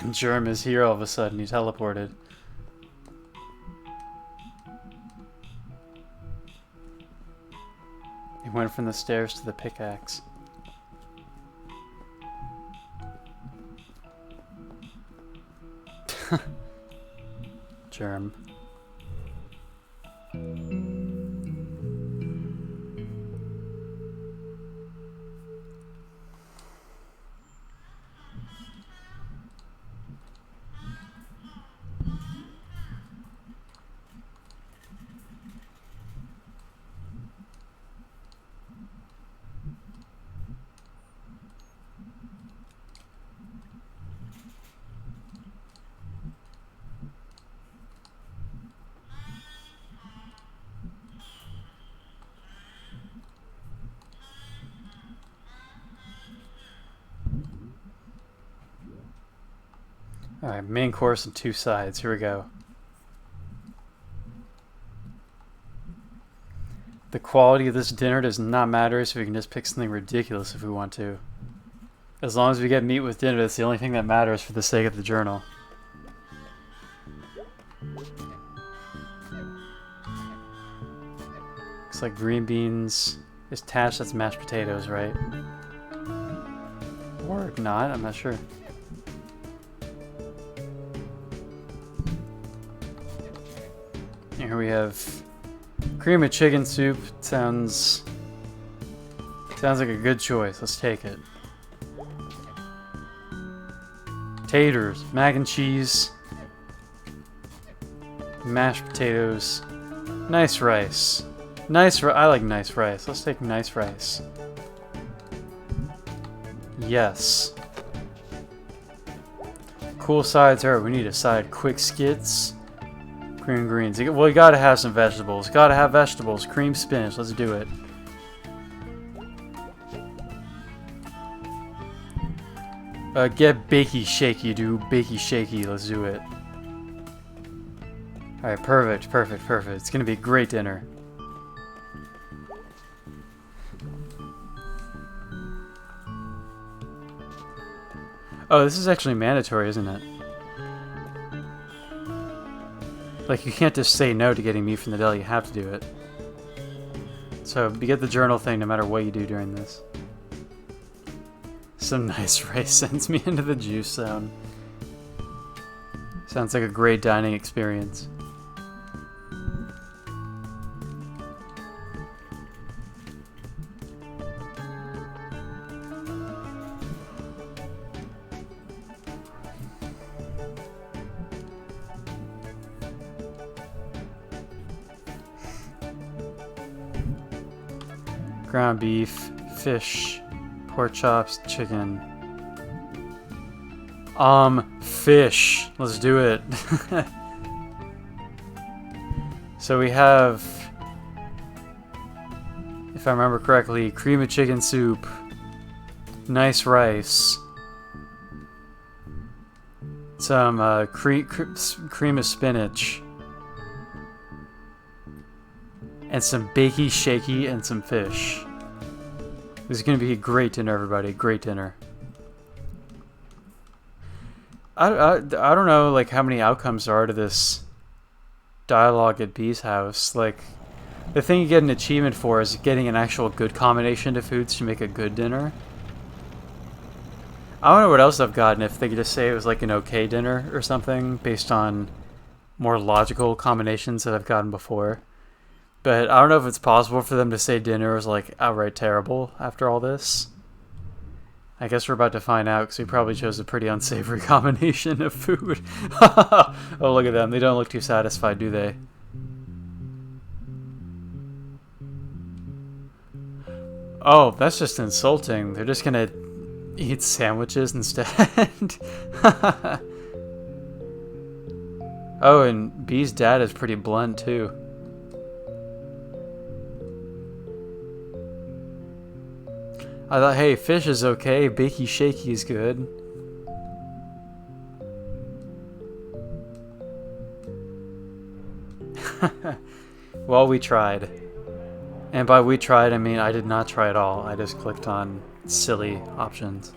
And Germ is here all of a sudden, he teleported. He went from the stairs to the pickaxe. Germ. Alright, main course and 2 sides. Here we go. The quality of this dinner does not matter, so we can just pick something ridiculous if we want to. As long as we get meat with dinner, that's the only thing that matters for the sake of the journal. Looks like green beans is tashed, that's mashed potatoes, right? Or not, I'm not sure. Here we have cream of chicken soup. Sounds like a good choice. Let's take it. Taters, mac and cheese, mashed potatoes, nice rice. I like nice rice. Let's take nice rice. Yes. Cool sides are, we need a side. Quick skits. Green greens. Well, you gotta have some vegetables. Gotta have vegetables. Cream spinach. Let's do it. Get bakey shaky, dude. Bakey shaky. Let's do it. Alright, perfect, perfect, perfect. It's gonna be a great dinner. Oh, this is actually mandatory, isn't it? Like, you can't just say no to getting meat from the deli. You have to do it. So, you get the journal thing no matter what you do during this. Some nice rice sends me into the juice zone. Sounds like a great dining experience. Ground beef, fish, pork chops, chicken. Fish. Let's do it. So we have, if I remember correctly, cream of chicken soup, nice rice, some cream of spinach, and some bakey shaky and some fish. This is going to be a great dinner, everybody. Great dinner. I don't know, like, how many outcomes there are to this dialogue at B's house. Like, the thing you get an achievement for is getting an actual good combination of foods to make a good dinner. I don't know what else I've gotten if they could just say it was like an okay dinner or something based on more logical combinations that I've gotten before. But I don't know if it's possible for them to say dinner was like outright terrible after all this. I guess we're about to find out because we probably chose a pretty unsavory combination of food. Oh, look at them. They don't look too satisfied, do they? Oh, that's just insulting. They're just gonna eat sandwiches instead. Oh, and B's dad is pretty blunt too. I thought, hey, fish is okay, bakey shaky is good. Well, we tried. And by we tried, I mean I did not try at all. I just clicked on silly options.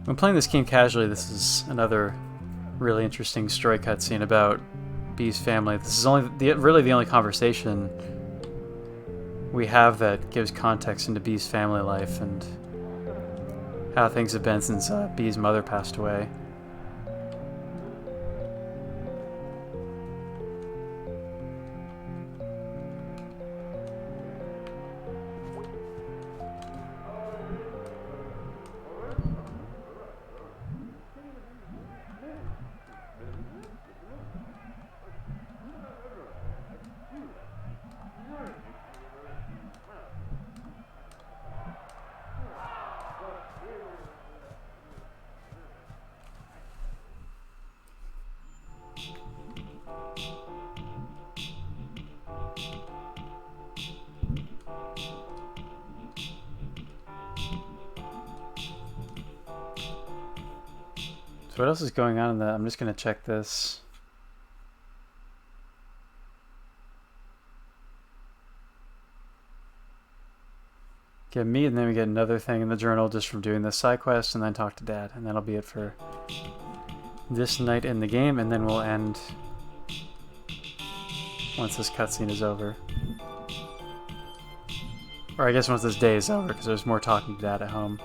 When playing this game casually, this is another really interesting story cutscene about B's family. This is really the only conversation we have that gives context into B's family life and how things have been since B's mother passed away. So what else is going on in that? I'm just going to check this. Get meat, and then we get another thing in the journal just from doing this side quest, and then talk to Dad. And that'll be it for this night in the game, and then we'll end once this cutscene is over. Or I guess once this day is over, because there's more talking to Dad at home.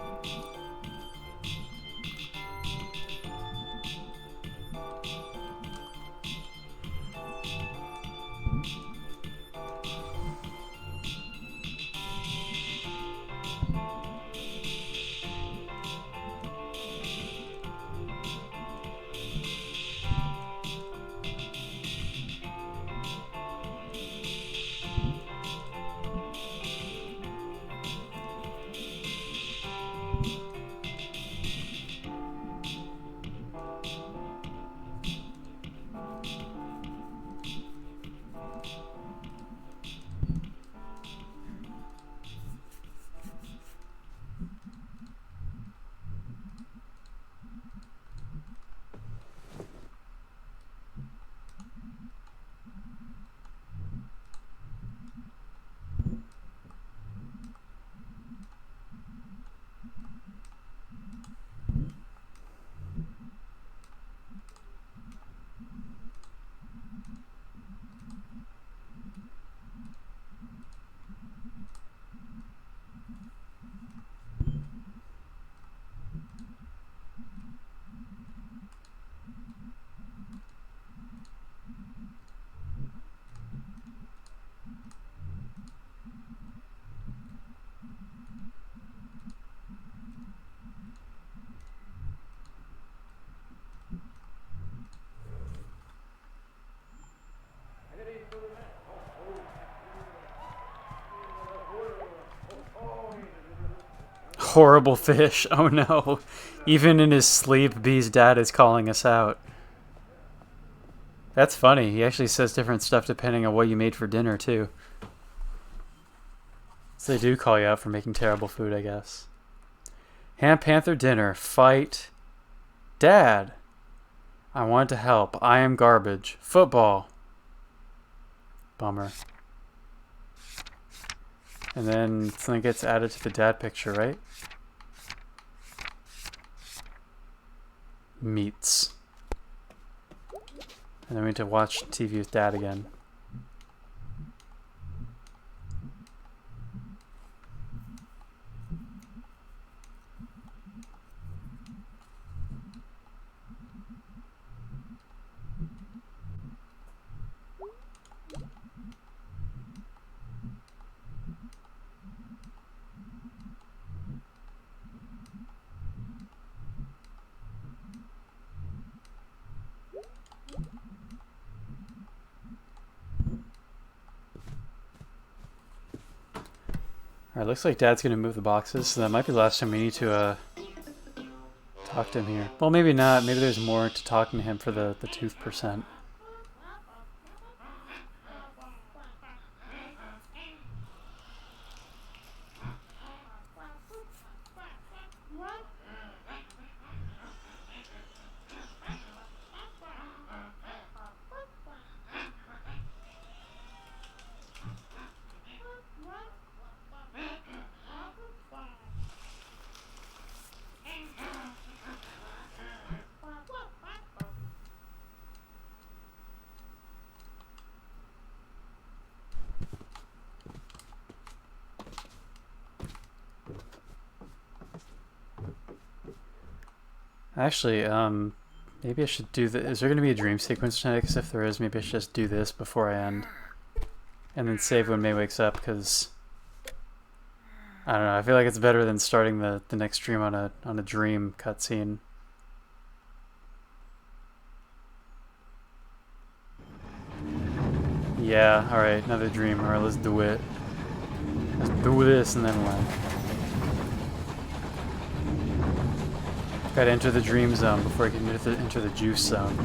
horrible fish. Oh no. Even in his sleep, B's dad is calling us out. That's funny. He actually says different stuff depending on what you made for dinner, too. So they do call you out for making terrible food, I guess. Ham Panther dinner. Fight. Dad. I want to help. I am garbage. Football. Bummer. And then something gets added to the dad picture, right? Meats. And then we need to watch TV with Dad again. Alright, looks like Dad's gonna move the boxes, so that might be the last time we need to talk to him here. Well, maybe not. Maybe there's more to talking to him for the tooth percent. Actually, maybe I should do the... Is there going to be a dream sequence tonight? Because if there is, maybe I should just do this before I end. And then save when May wakes up, because... I don't know, I feel like it's better than starting the next stream on a dream cutscene. Yeah, alright, another dream. Alright, let's do it. Let's do this and then what? Gotta enter the dream zone before I can enter the juice zone.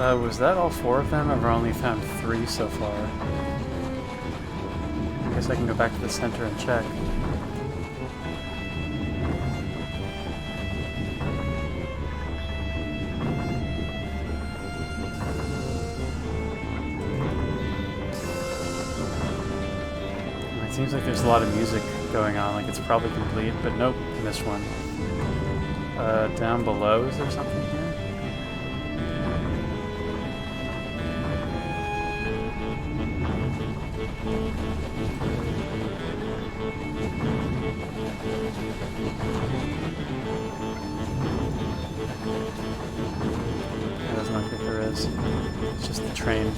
Was that all 4 of them? I've only found 3 so far. I guess I can go back to the center and check. It seems like there's a lot of music going on, like it's probably complete, but nope, missed one. Down below, is there something here? It doesn't look like there is. It's just the train.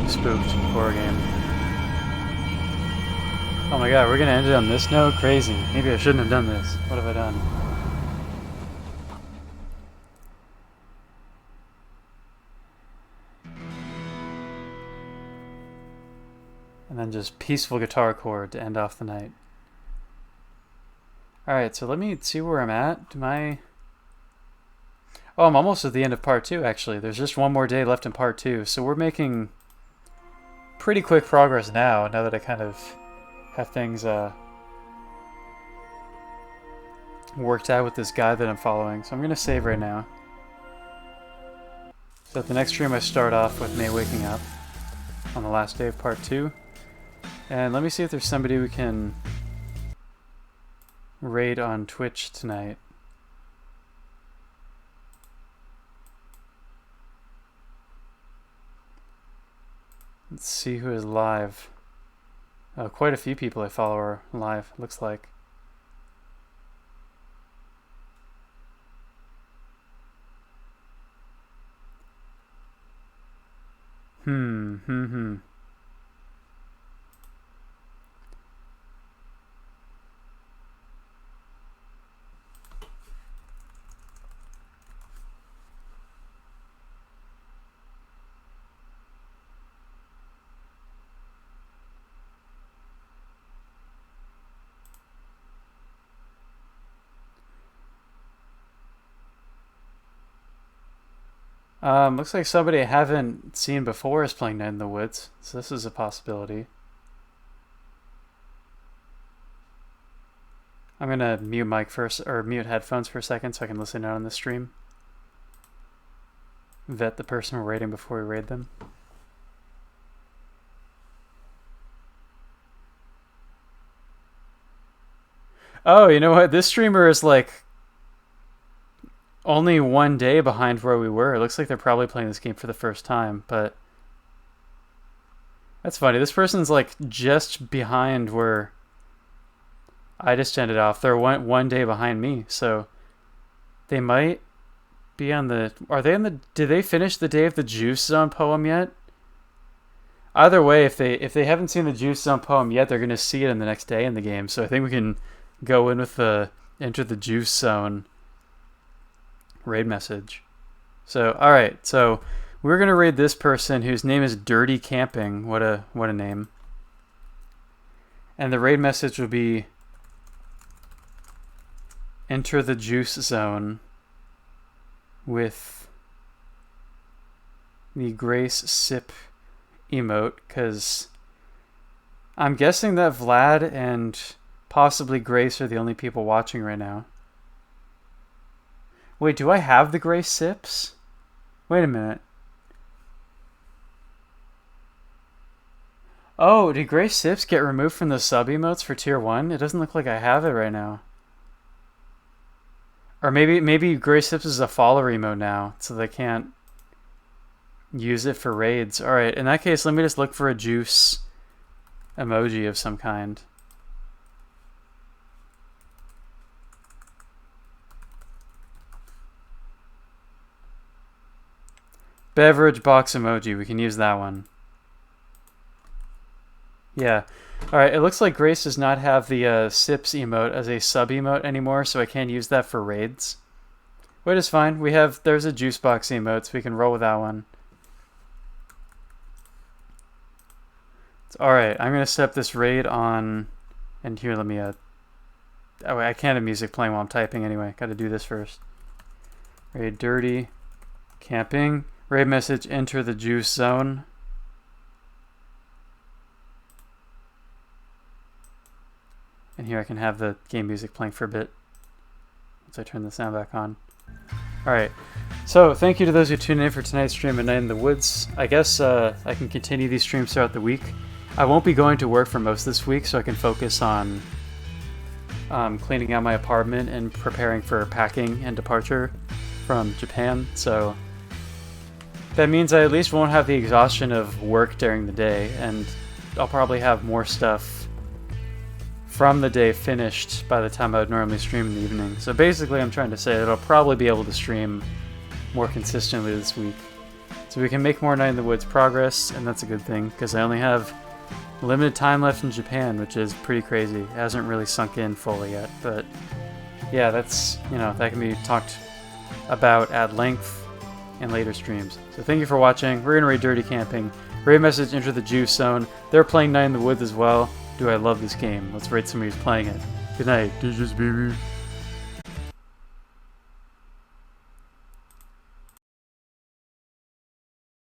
Spooked horror game. Oh my god, we're gonna end it on this note? Crazy. Maybe I shouldn't have done this. What have I done? And then just peaceful guitar chord to end off the night. Alright, so let me see where I'm at. Oh, I'm almost at the end of part 2, actually. There's just one more day left in part 2, so we're making pretty quick progress now that I kind of have things worked out with this guy that I'm following. So I'm going to save right now. So at the next stream I start off with May waking up on the last day of part 2. And let me see if there's somebody we can raid on Twitch tonight. Let's see who is live. Quite a few people I follow are live, looks like. Looks like somebody I haven't seen before is playing Night in the Woods, so this is a possibility. I'm gonna mute mic first, or mute headphones for a second so I can listen in on the stream. Vet the person we're raiding before we raid them. Oh, you know what? This streamer is like only one day behind where we were. It looks like they're probably playing this game for the first time, but that's funny. This person's like just behind where I just ended off. They're one day behind me, so they might be on the... Are they on the... Did they finish the Day of the Juice Zone poem yet? Either way, if they haven't seen the Juice Zone poem yet, they're going to see it in the next day in the game. So I think we can go in with the Enter the Juice Zone raid message. So, alright, so we're going to raid this person whose name is Dirty Camping. What a name. And the raid message will be Enter the Juice Zone with the Grace Sip emote, because I'm guessing that Vlad and possibly Grace are the only people watching right now. Wait, do I have the Grace Sips? Wait a minute. Oh, did Gray Sips get removed from the sub emotes for tier 1? It doesn't look like I have it right now. Or maybe Gray Sips is a follower emote now, so they can't use it for raids. Alright, in that case, let me just look for a juice emoji of some kind. Beverage box emoji, we can use that one. Yeah. Alright, it looks like Grace does not have the Sips emote as a sub emote anymore, so I can't use that for raids. Wait, it's fine. There's a juice box emote, so we can roll with that one. Alright, I'm gonna set up this raid on, and here let me oh wait, I can't have music playing while I'm typing anyway. Gotta do this first. Raid dirty. Camping. Raid message, enter the juice zone. And here I can have the game music playing for a bit once I turn the sound back on. Alright, so thank you to those who tuned in for tonight's stream at Night in the Woods. I guess I can continue these streams throughout the week. I won't be going to work for most this week, so I can focus on cleaning out my apartment and preparing for packing and departure from Japan. So that means I at least won't have the exhaustion of work during the day, and I'll probably have more stuff from the day finished by the time I would normally stream in the evening. So basically I'm trying to say that I'll probably be able to stream more consistently this week. So we can make more Night in the Woods progress, and that's a good thing, because I only have limited time left in Japan, which is pretty crazy. It hasn't really sunk in fully yet, but yeah, that's, that can be talked about at length in later streams. So thank you for watching. We're gonna raid Dirty Camping. Raid message, enter the juice zone. They're playing Night in the Woods as well. Do I love this game? Let's rate somebody who's playing it. Good night, DJs baby.